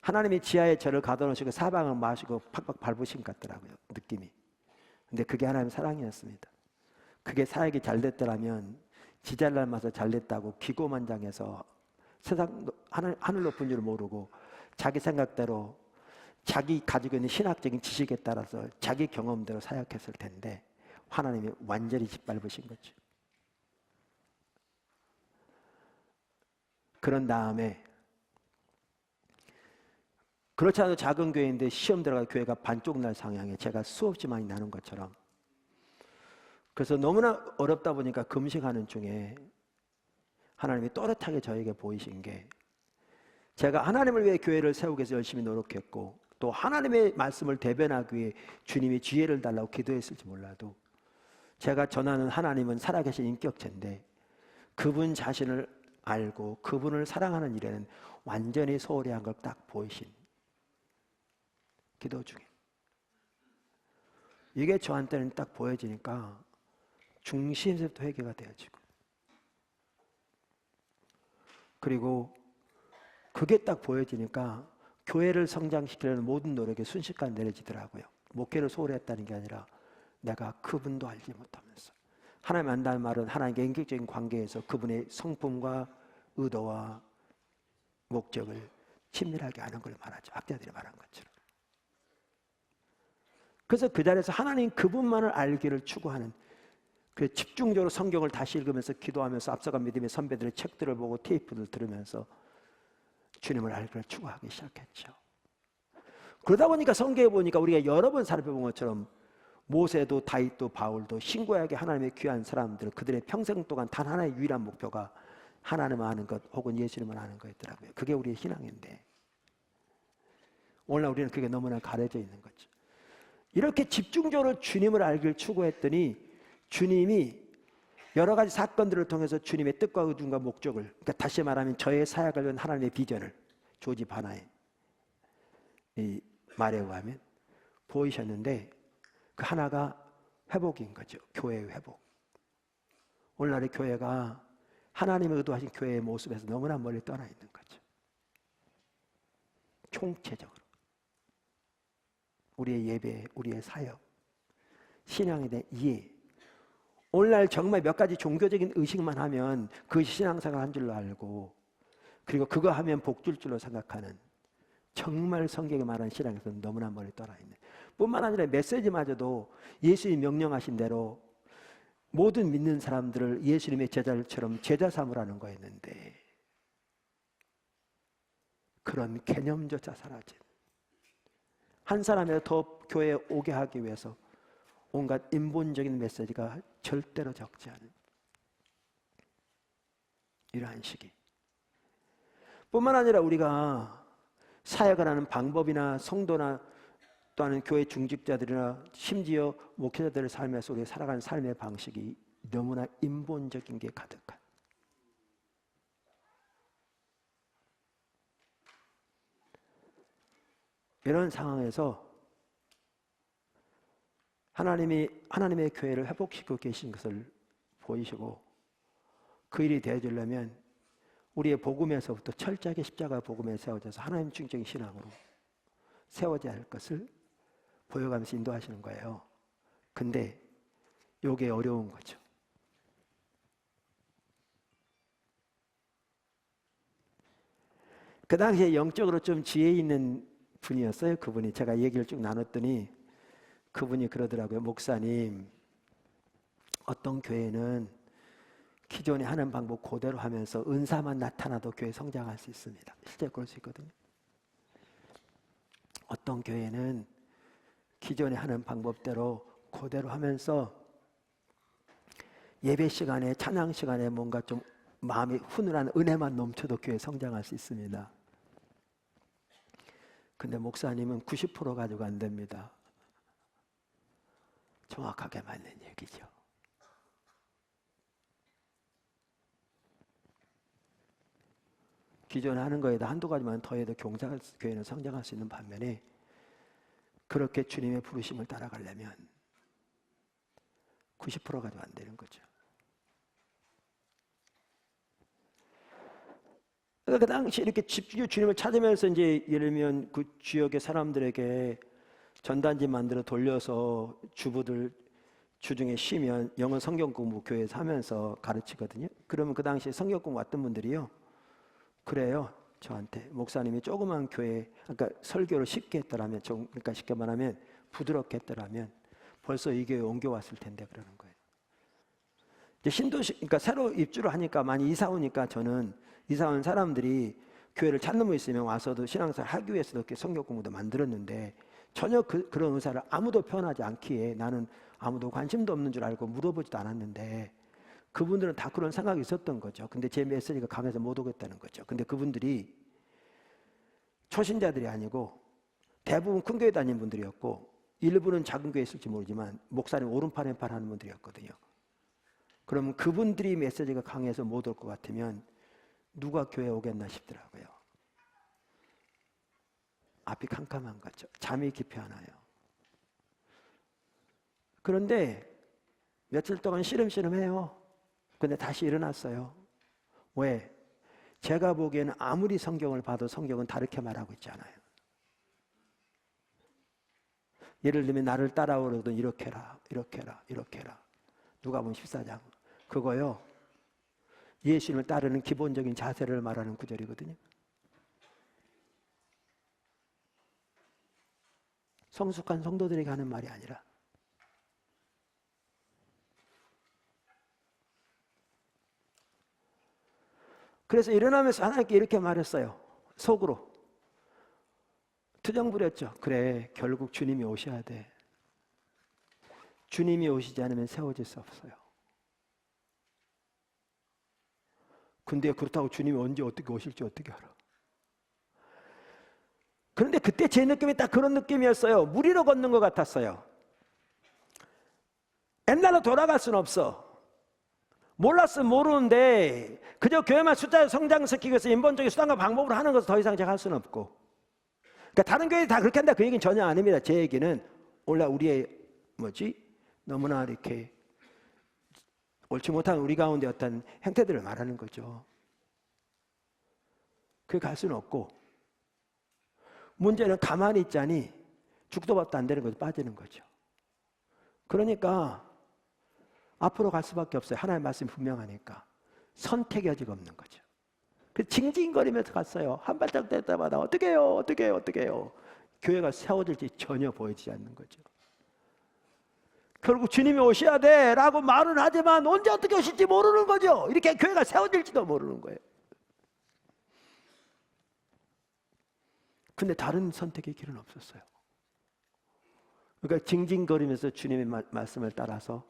하나님이 지하에 저를 가둬놓으시고 사방을 마시고 팍팍 밟으신 것 같더라고요. 느낌이. 근데 그게 하나님의 사랑이었습니다. 그게 사역이 잘 됐더라면 지잘날 마서 잘 됐다고 기고만장해서 세상 하늘 높은 줄 모르고 자기 생각대로 자기 가지고 있는 신학적인 지식에 따라서 자기 경험대로 사역했을 텐데 하나님이 완전히 짓밟으신 거죠. 그런 다음에 그렇지 않아도 작은 교회인데 시험 들어가 교회가 반쪽 날 상향에 제가 수없이 많이 나눈 것처럼 그래서 너무나 어렵다 보니까 금식하는 중에 하나님이 또렷하게 저에게 보이신 게 제가 하나님을 위해 교회를 세우기 위해서 열심히 노력했고 또 하나님의 말씀을 대변하기 위해 주님이 지혜를 달라고 기도했을지 몰라도 제가 전하는 하나님은 살아계신 인격체인데 그분 자신을 알고 그분을 사랑하는 일에는 완전히 소홀히 한 걸 딱 보이신 기도 중에 이게 저한테는 딱 보여지니까 중심에서부터 회개가 되어지고 그리고 그게 딱 보여지니까 교회를 성장시키려는 모든 노력에 순식간 내려지더라고요. 목회를 소홀히 했다는 게 아니라 내가 그분도 알지 못하면서 하나님 안다는 말은 하나님과 인격적인 관계에서 그분의 성품과 의도와 목적을 친밀하게 아는 걸 말하죠. 학자들이 말한 것처럼. 그래서 그 자리에서 하나님 그분만을 알기를 추구하는 그 집중적으로 성경을 다시 읽으면서 기도하면서 앞서간 믿음의 선배들의 책들을 보고 테이프를 들으면서 주님을 알기를 추구하기 시작했죠. 그러다 보니까 성경에 보니까 우리가 여러 번 살펴본 것처럼 모세도 다윗도 바울도 신구약의 하나님의 귀한 사람들 그들의 평생 동안 단 하나의 유일한 목표가 하나님을 아는 것 혹은 예수님을 아는 거였더라고요. 그게 우리의 신앙인데 오늘날 우리는 그게 너무나 가려져 있는 거죠. 이렇게 집중적으로 주님을 알기를 추구했더니 주님이 여러 가지 사건들을 통해서 주님의 뜻과 의중과 목적을 그러니까 다시 말하면 저의 사역을 위한 하나님의 비전을 조지 바나의 이 말에 의하면 보이셨는데 그 하나가 회복인 거죠. 교회의 회복. 오늘날의 교회가 하나님의 의도하신 교회의 모습에서 너무나 멀리 떠나 있는 거죠. 총체적으로 우리의 예배, 우리의 사역, 신앙에 대한 이해 오늘날 정말 몇 가지 종교적인 의식만 하면 그 신앙생활 한 줄로 알고 그리고 그거 하면 복 줄 줄로 생각하는 정말 성경에 말하는 신앙에서는 너무나 멀리 떠나 있는 뿐만 아니라 메시지마저도 예수님이 명령하신 대로 모든 믿는 사람들을 예수님의 제자들처럼 제자 삼으라는 거였는데 그런 개념조차 사라진 한 사람이라도 더 교회에 오게 하기 위해서 온갖 인본적인 메시지가 절대로 적지 않은 이러한 시기 뿐만 아니라 우리가 사역을 하는 방법이나 성도나 또는 교회 중직자들이나 심지어 목회자들의 삶에서 우리가 살아가는 삶의 방식이 너무나 인본적인 게 가득한, 이런 상황에서 하나님의 교회를 회복시키고 계신 것을 보이시고 그 일이 되어지려면 우리의 복음에서부터 철저하게 십자가 복음에 세워져서 하나님 중적인 신앙으로 세워져야 할 것을 보여가면서 인도하시는 거예요. 근데 이게 어려운 거죠. 그 당시에 영적으로 좀 지혜 있는 분이었어요. 그분이. 제가 얘기를 쭉 나눴더니 그분이 그러더라고요. 목사님, 어떤 교회는 기존에 하는 방법 그대로 하면서 은사만 나타나도 교회 성장할 수 있습니다. 실제 그럴 수 있거든요. 어떤 교회는 기존에 하는 방법대로 그대로 하면서 예배 시간에, 찬양 시간에 뭔가 좀 마음이 훈훈한 은혜만 넘쳐도 교회 성장할 수 있습니다. 근데 목사님은 90% 가지고 안 됩니다. 정확하게 맞는 얘기죠. 기존에 하는 거에다 한두 가지만 더해도 교회는 성장할 수 있는 반면에 그렇게 주님의 부르심을 따라가려면 90% 가지고 안 되는 거죠. 그러니까 그 당시 이렇게 집중적으로 주님을 찾으면서 이제 예를 들면 그 지역의 사람들에게 전단지 만들어 돌려서 주중에 쉬면 영어 성경 공부 교회에서 하면서 가르치거든요. 그러면 그 당시에 성경 공부 왔던 분들이요, 그래요. 저한테 목사님이 조그만 교회, 그러니까 설교를 쉽게 했더라면, 그러니까 쉽게 말하면 부드럽게 했더라면 벌써 이 교회에 옮겨왔을 텐데 그러는 거예요. 이제 신도시, 그러니까 새로 입주를 하니까 많이 이사 오니까 저는 이사 온 사람들이 교회를 찾는 분 있으면 와서도 신앙생활 하기 위해서도 이렇게 성경 공부도 만들었는데 전혀 그런 의사를 아무도 표현하지 않기에 나는 아무도 관심도 없는 줄 알고 물어보지도 않았는데 그분들은 다 그런 생각이 있었던 거죠. 근데 제 메시지가 강해서 못 오겠다는 거죠. 근데 그분들이 초신자들이 아니고 대부분 큰 교회 다니는 분들이었고 일부는 작은 교회에 있을지 모르지만 목사님 오른팔 왼팔 하는 분들이었거든요. 그러면 그분들이 메시지가 강해서 못 올 것 같으면 누가 교회에 오겠나 싶더라고요. 앞이 캄캄한 거죠. 잠이 깊이 안 와요. 그런데 며칠 동안 시름시름해요. 근데 다시 일어났어요. 왜? 제가 보기에는 아무리 성경을 봐도 성경은 다르게 말하고 있잖아요. 예를 들면 나를 따라오려던 이렇게 해라, 이렇게 해라, 이렇게 해라. 누가복음 14장. 그거요, 예수님을 따르는 기본적인 자세를 말하는 구절이거든요. 성숙한 성도들에게 하는 말이 아니라 그래서 일어나면서 하나님께 이렇게 말했어요. 속으로 투정 부렸죠. 그래, 결국 주님이 오셔야 돼. 주님이 오시지 않으면 세워질 수 없어요. 근데 그렇다고 주님이 언제 어떻게 오실지 어떻게 알아? 그런데 그때 제 느낌이 딱 그런 느낌이었어요. 물 위로 걷는 것 같았어요. 옛날로 돌아갈 수는 없어. 몰랐으면 모르는데 그저 교회만 숫자를 성장시키기 위해서 인본적인 수단과 방법으로 하는 것을 더 이상 제가 할 수는 없고, 그러니까 다른 교회들이 다 그렇게 한다 그 얘기는 전혀 아닙니다. 제 얘기는 원래 우리의 너무나 이렇게 옳지 못한 우리 가운데 어떤 행태들을 말하는 거죠. 그게 갈 수는 없고, 문제는 가만히 있자니 죽도 밥도 안 되는 거죠. 빠지는 거죠. 그러니까 앞으로 갈 수밖에 없어요. 하나님의 말씀이 분명하니까. 선택의 여지가 없는 거죠. 그래서 징징거리면서 갔어요. 한 발짝 뗄 때마다 어떻게 해요, 어떻게 해요, 어떻게 해요. 교회가 세워질지 전혀 보이지 않는 거죠. 결국 주님이 오셔야 돼 라고 말은 하지만 언제 어떻게 오실지 모르는 거죠. 이렇게 교회가 세워질지도 모르는 거예요. 근데 다른 선택의 길은 없었어요. 그러니까 징징거리면서 주님의 말씀을 따라서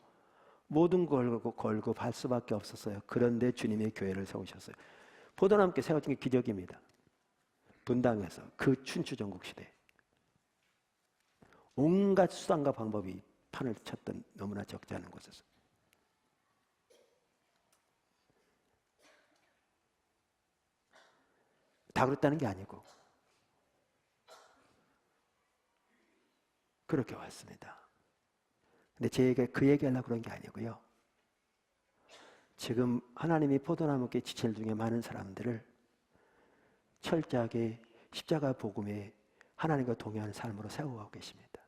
모든 걸 걸고 갈 수밖에 없었어요. 그런데 주님의 교회를 세우셨어요. 포도나무께 세워진 게 기적입니다. 분당에서 그 춘추전국 시대 온갖 수단과 방법이 판을 쳤던 너무나 적지 않은 곳에서 다 그렇다는 게 아니고 그렇게 왔습니다. 근데 제 그 얘기하려고 그런 게 아니고요. 지금 하나님이 포도나무께 지체를 중에 많은 사람들을 철저하게 십자가 복음에 하나님과 동행하는 삶으로 세워가고 계십니다.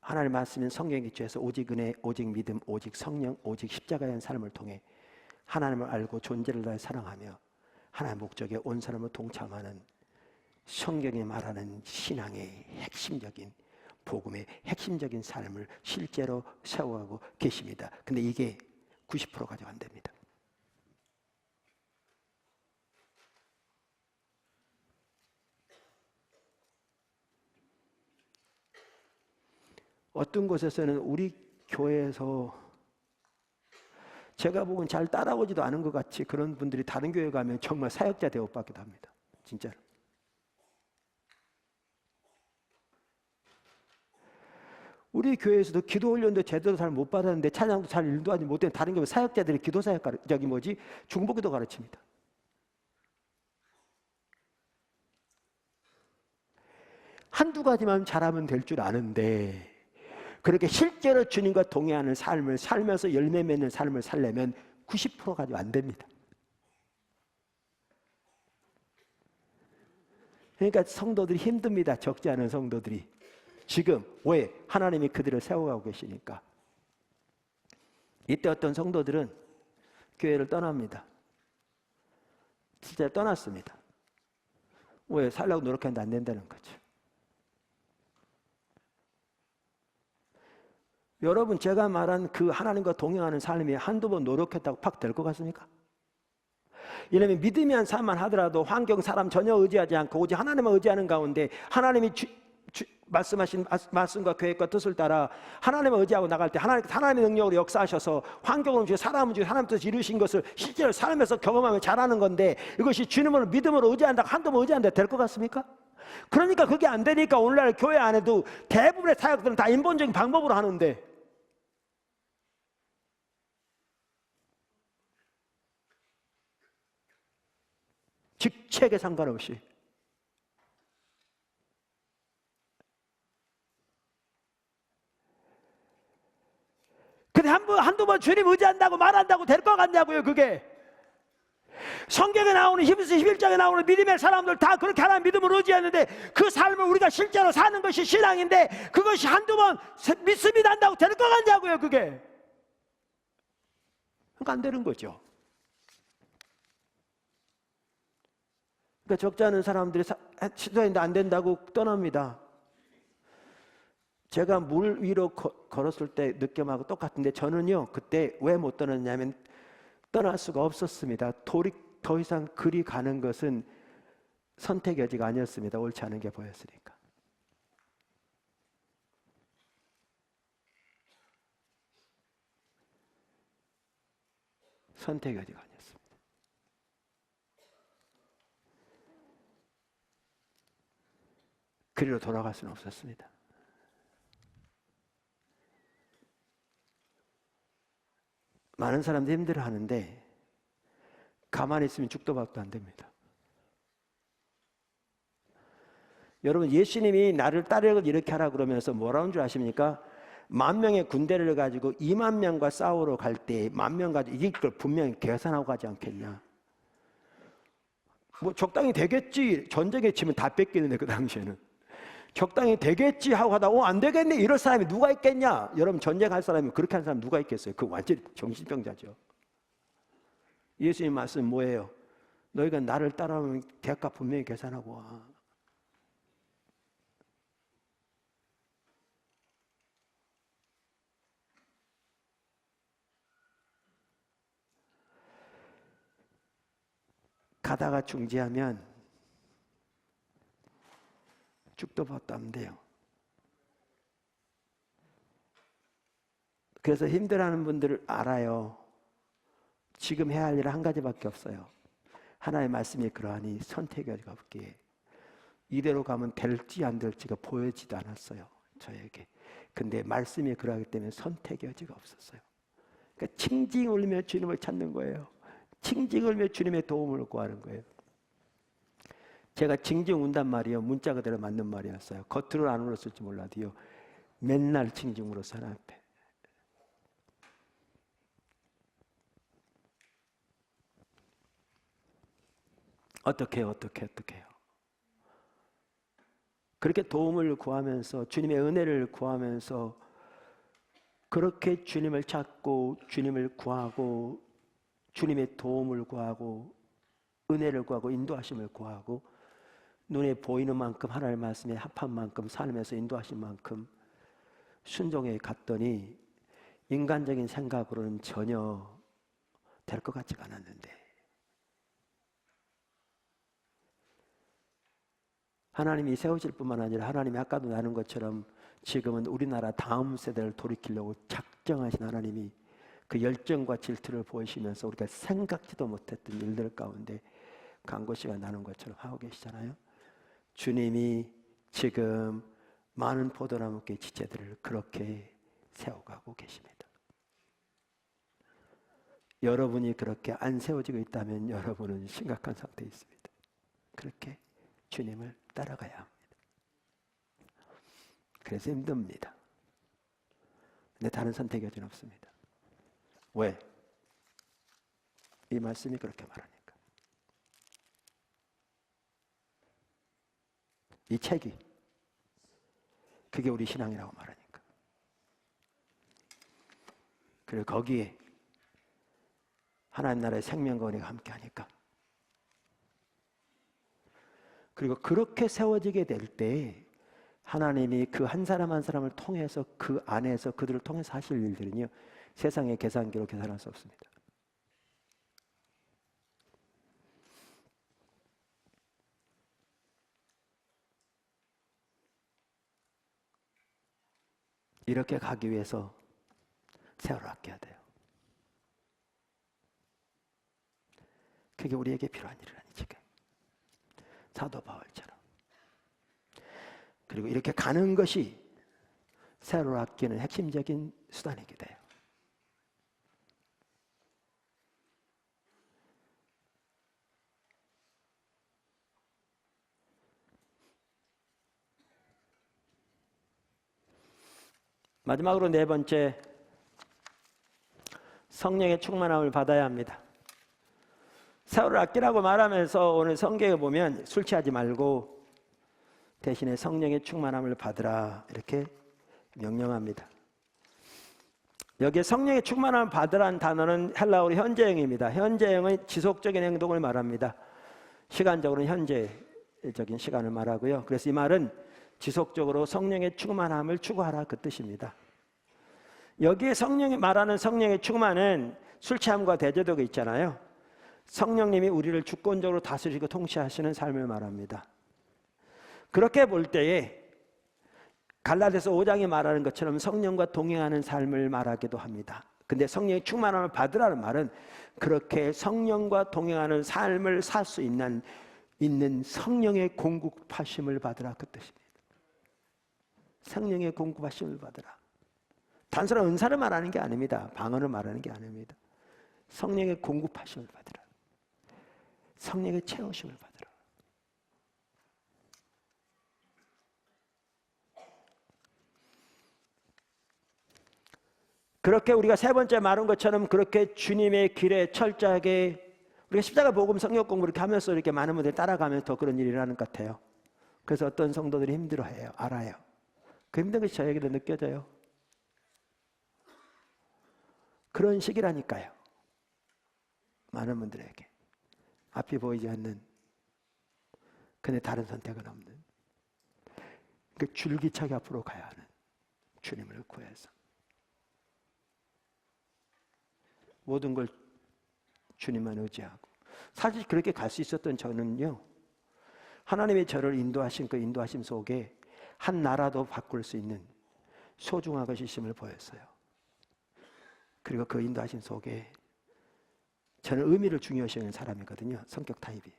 하나님 말씀인 성경 기초에서 오직 은혜, 오직 믿음, 오직 성령, 오직 십자가의 한 삶을 통해 하나님을 알고 존재를 다해 사랑하며 하나님의 목적에 온 사람을 동참하는 성경이 말하는 신앙의 핵심적인 복음의 핵심적인 삶을 실제로 세워가고 계십니다. 근데 이게 90% 가지고 안 됩니다. 어떤 곳에서는 우리 교회에서 제가 보기엔 잘 따라오지도 않은 것 같이 그런 분들이 다른 교회 가면 정말 사역자 대우받기도 합니다. 진짜로. 우리 교회에서도 기도 훈련도 제대로 잘 못 받았는데 찬양도 잘 일도 하지 못했는데 다른 교회 사역자들이 기도 사역 중보기도 가르칩니다. 한두 가지만 잘하면 될 줄 아는데 그렇게 실제로 주님과 동행하는 삶을 살면서 열매 맺는 삶을 살려면 90% 가지고 안 됩니다. 그러니까 성도들이 힘듭니다. 적지 않은 성도들이. 지금 왜? 하나님이 그들을 세워가고 계시니까. 이때 어떤 성도들은 교회를 떠납니다. 진짜 떠났습니다. 왜? 살려고 노력했는데 안 된다는 거죠. 여러분, 제가 말한 그 하나님과 동행하는 삶이 한두 번 노력했다고 팍 될 것 같습니까? 이러면 믿음이 한 삶만 하더라도 환경, 사람 전혀 의지하지 않고 오직 하나님만 의지하는 가운데 하나님이 말씀하신 말씀과 계획과 뜻을 따라 하나님을 의지하고 나갈 때 하나님의 능력으로 역사하셔서 환경을 움직이고 사람을 움직이고 하나님 뜻 이루신 것을 실제로 삶에서 경험하며 잘하는 건데 이것이 주님을 믿음으로 의지한다고 한두 번 의지한다 될 것 같습니까? 그러니까 그게 안 되니까 오늘날 교회 안에도 대부분의 사역들은 다 인본적인 방법으로 하는데 직책에 상관없이 근데 한두 번 주님 의지한다고 말한다고 될 것 같냐고요. 그게 성경에 나오는 히브리서 11장에 나오는 믿음의 사람들 다 그렇게 하나님 믿음으로 의지했는데 그 삶을 우리가 실제로 사는 것이 신앙인데 그것이 한두 번 믿음이 난다고 될 것 같냐고요. 그게 그러니까 안 되는 거죠. 그러니까 적지 않은 사람들이 시도했는데 안 된다고 떠납니다. 제가 물 위로 걸었을 때 느낌하고 똑같은데 저는요 그때 왜 못 떠났냐면 떠날 수가 없었습니다. 더 이상 그리 가는 것은 선택의 여지가 아니었습니다. 옳지 않은 게 보였으니까. 선택의 여지가 아니었습니다. 그리로 돌아갈 수는 없었습니다. 많은 사람들이 힘들어하는데 가만히 있으면 죽도 밥도 안 됩니다. 여러분 예수님이 나를 따르고 이렇게 하라 그러면서 뭐라는 줄 아십니까? 10,000명의 군대를 가지고 20,000명과 싸우러 갈 때 10,000명 가지고 이길 걸 분명히 계산하고 가지 않겠냐. 뭐 적당히 되겠지. 전쟁에 치면 다 뺏기는데 그 당시에는. 적당히 되겠지 하고 하다가 안 되겠네 이럴 사람이 누가 있겠냐. 여러분 전쟁할 사람이 그렇게 하는 사람 누가 있겠어요. 그 완전히 정신병자죠. 예수님 말씀 뭐예요? 너희가 나를 따라오면 대가 분명히 계산하고 와. 가다가 중지하면 죽도 밥도 안 돼요. 그래서 힘들어하는 분들을 알아요. 지금 해야 할 일은 한 가지밖에 없어요. 하나님의 말씀이 그러하니 선택의 여지가 없기에 이대로 가면 될지 안 될지가 보여지도 않았어요, 저에게. 근데 말씀이 그러하기 때문에 선택의 여지가 없었어요. 그러니까 칭칭 울며 주님을 찾는 거예요. 칭칭 울며 주님의 도움을 구하는 거예요. 제가 징징 운단 말이요, 문자 그대로 맞는 말이었어요. 겉으로는 안 울었을지 몰라도요, 맨날 징징 울었어요, 하나님 앞에. 어떻게 해요? 그렇게 도움을 구하면서, 주님의 은혜를 구하면서, 그렇게 주님을 찾고 주님을 구하고 주님의 도움을 구하고 은혜를 구하고 인도하심을 구하고 눈에 보이는 만큼 하나님의 말씀에 합한 만큼 삶에서 인도하신 만큼 순종해 갔더니 인간적인 생각으로는 전혀 될 것 같지가 않았는데, 하나님이 세우실 뿐만 아니라 하나님이 아까도 나눈 것처럼 지금은 우리나라 다음 세대를 돌이키려고 작정하신 하나님이 그 열정과 질투를 보이시면서 우리가 생각지도 못했던 일들 가운데 간고씨가 나눈 것처럼 하고 계시잖아요. 주님이 지금 많은 포도나무의 지체들을 그렇게 세워가고 계십니다. 여러분이 그렇게 안 세워지고 있다면 여러분은 심각한 상태에 있습니다. 그렇게 주님을 따라가야 합니다. 그래서 힘듭니다. 근데 다른 선택의 여지는 없습니다. 왜? 이 말씀이 그렇게 말하니까. 이 책이 그게 우리 신앙이라고 말하니까. 그리고 거기에 하나님 나라의 생명과 은혜가 함께하니까. 그리고 그렇게 세워지게 될 때 하나님이 그 한 사람 한 사람을 통해서 그 안에서 그들을 통해서 하실 일들은요, 세상의 계산기로 계산할 수 없습니다. 이렇게 가기 위해서 세월을 아껴야 돼요. 그게 우리에게 필요한 일이라니 지금. 사도 바울처럼. 그리고 이렇게 가는 것이 세월을 아끼는 핵심적인 수단이게 돼요. 마지막으로 네 번째, 성령의 충만함을 받아야 합니다. 세월을 아끼라고 말하면서 오늘 성경에 보면 술 취하지 말고 대신에 성령의 충만함을 받으라 이렇게 명령합니다. 여기에 성령의 충만함을 받으라는 단어는 헬라어로 현재형입니다. 현재형은 지속적인 행동을 말합니다. 시간적으로는 현재적인 시간을 말하고요. 그래서 이 말은 지속적으로 성령의 충만함을 추구하라 그 뜻입니다. 여기에 성령이 말하는 성령의 충만은 술 취함과 대제도가 있잖아요. 성령님이 우리를 주권적으로 다스리고 통치하시는 삶을 말합니다. 그렇게 볼 때에 갈라디아서 5장이 말하는 것처럼 성령과 동행하는 삶을 말하기도 합니다. 근데 성령의 충만함을 받으라는 말은 그렇게 성령과 동행하는 삶을 살 수 있는 성령의 공급하심을 받으라 그 뜻입니다. 성령의 공급하심을 받으라. 단순한 은사를 말하는 게 아닙니다. 방언을 말하는 게 아닙니다. 성령의 공급하심을 받으라. 성령의 채우심을 받으라. 그렇게 우리가 세 번째 말한 것처럼 그렇게 주님의 길에 철저하게 우리가 십자가 복음 성경 공부 이렇게 하면서 이렇게 많은 분들이 따라가면서 더 그런 일을 하는 것 같아요. 그래서 어떤 성도들이 힘들어해요. 알아요. 그 힘든 것이 저에게도 느껴져요. 그런 시기라니까요. 많은 분들에게 앞이 보이지 않는, 근데 다른 선택은 없는, 그 줄기차게 앞으로 가야 하는 주님을 구해서 모든 걸 주님만 의지하고. 사실 그렇게 갈 수 있었던 저는요, 하나님이 저를 인도하신 그 인도하심 속에 한 나라도 바꿀 수 있는 소중한 것이 있음을 보였어요. 그리고 그 인도하심 속에 저는 의미를 중요시 여기는 사람이거든요. 성격 타입이.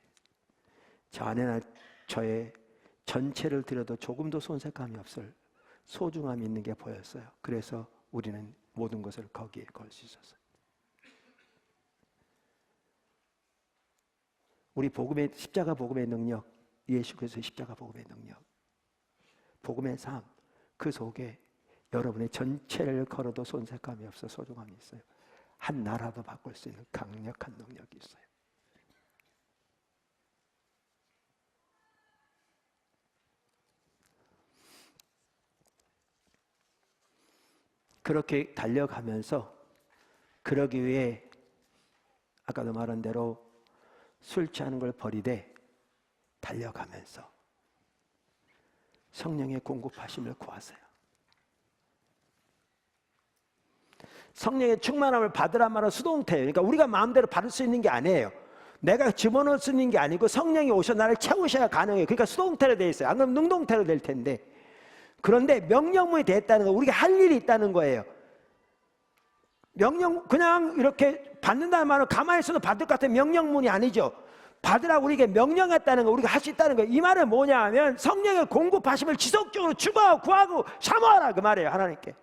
저 안에나 저의 전체를 들여도 조금도 손색감이 없을 소중함이 있는 게 보였어요. 그래서 우리는 모든 것을 거기에 걸 수 있었어요. 우리 복음의 십자가 복음의 능력, 예수 그리스도의 십자가 복음의 능력, 복음의 삶, 그 속에 여러분의 전체를 걸어도 손색감이 없어 소중함이 있어요. 한 나라도 바꿀 수 있는 강력한 능력이 있어요. 그렇게 달려가면서 그러기 위해 아까도 말한 대로 술 취하는 걸 버리되 달려가면서 성령의 공급하심을 구하세요. 성령의 충만함을 받으란 말은 수동태예요. 그러니까 우리가 마음대로 받을 수 있는 게 아니에요. 내가 집어넣을 수 있는 게 아니고 성령이 오셔 나를 채우셔야 가능해요. 그러니까 수동태로 되어 있어요. 안 그러면 능동태로 될 텐데. 그런데 명령문이 됐다는 거, 우리가 할 일이 있다는 거예요. 명령, 그냥 이렇게 받는다는 말은 가만히 있어도 받을 것 같은 명령문이 아니죠. 받으라고 우리에게 명령했다는 거, 우리가 할 수 있다는 거예요. 이 말은 뭐냐 하면 성령의 공급하심을 지속적으로 추구하고 구하고 사모하라 그 말이에요. 하나님께.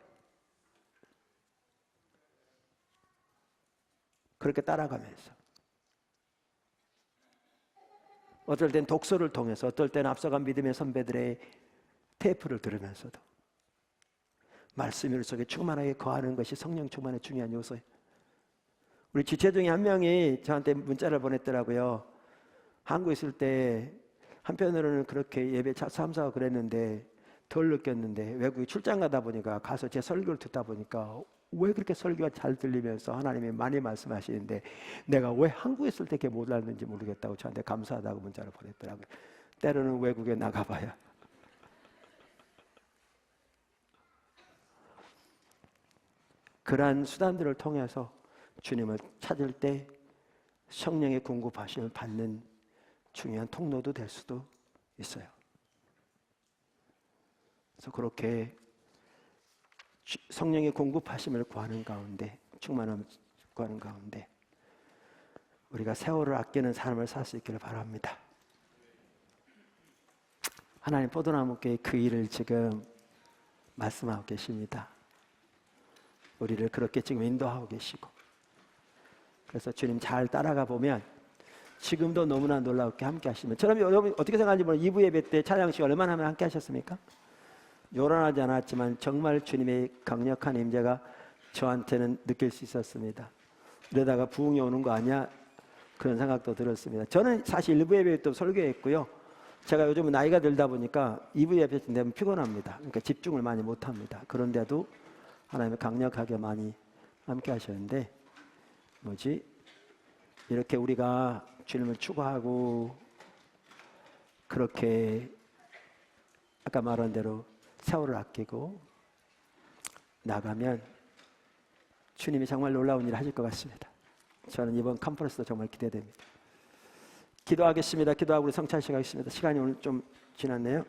그렇게 따라가면서 어떨 땐 독서를 통해서, 어떨 때는 앞서간 믿음의 선배들의 테이프를 들으면서도 말씀 속에 충만하게 거하는 것이 성령 충만의 중요한 요소예요. 우리 지체 중에 한 명이 저한테 문자를 보냈더라고요. 한국에 있을 때 한편으로는 그렇게 예배 참석하고 그랬는데 덜 느꼈는데 외국에 출장 가다 보니까 가서 제 설교를 듣다 보니까 왜 그렇게 설교가 잘 들리면서 하나님이 많이 말씀하시는데 내가 왜 한국에 있을 때 이렇게 못 알았는지 모르겠다고 저한테 감사하다고 문자를 보냈더라고요. 때로는 외국에 나가봐야 그러한 수단들을 통해서 주님을 찾을 때 성령의 공급하심을 받는 중요한 통로도 될 수도 있어요. 그래서 그렇게 성령의 공급하심을 구하는 가운데, 충만함을 구하는 가운데 우리가 세월을 아끼는 삶을 살 수 있기를 바랍니다. 하나님 포도나무교회 그 일을 지금 말씀하고 계십니다. 우리를 그렇게 지금 인도하고 계시고, 그래서 주님 잘 따라가 보면 지금도 너무나 놀랍게 함께 하시면, 저는 여러분 어떻게 생각하는지 모르겠어요. 2부 예배 때 찬양식 얼마나 하면 함께 하셨습니까? 요란하지 않았지만 정말 주님의 강력한 임재가 저한테는 느낄 수 있었습니다. 이러다가 부흥이 오는 거 아니야? 그런 생각도 들었습니다. 저는 사실 1부 예배 때 설교했고요. 제가 요즘은 나이가 들다 보니까 2부 예배 때 되면 피곤합니다. 그러니까 집중을 많이 못합니다. 그런데도 하나님이 강력하게 많이 함께 하셨는데, 이렇게 우리가 주님을 추구하고 그렇게 아까 말한 대로 세월을 아끼고 나가면 주님이 정말 놀라운 일을 하실 것 같습니다. 저는 이번 컨퍼런스도 정말 기대됩니다. 기도하겠습니다. 기도하고 우리 성찬식 하겠습니다. 시간이 오늘 좀 지났네요.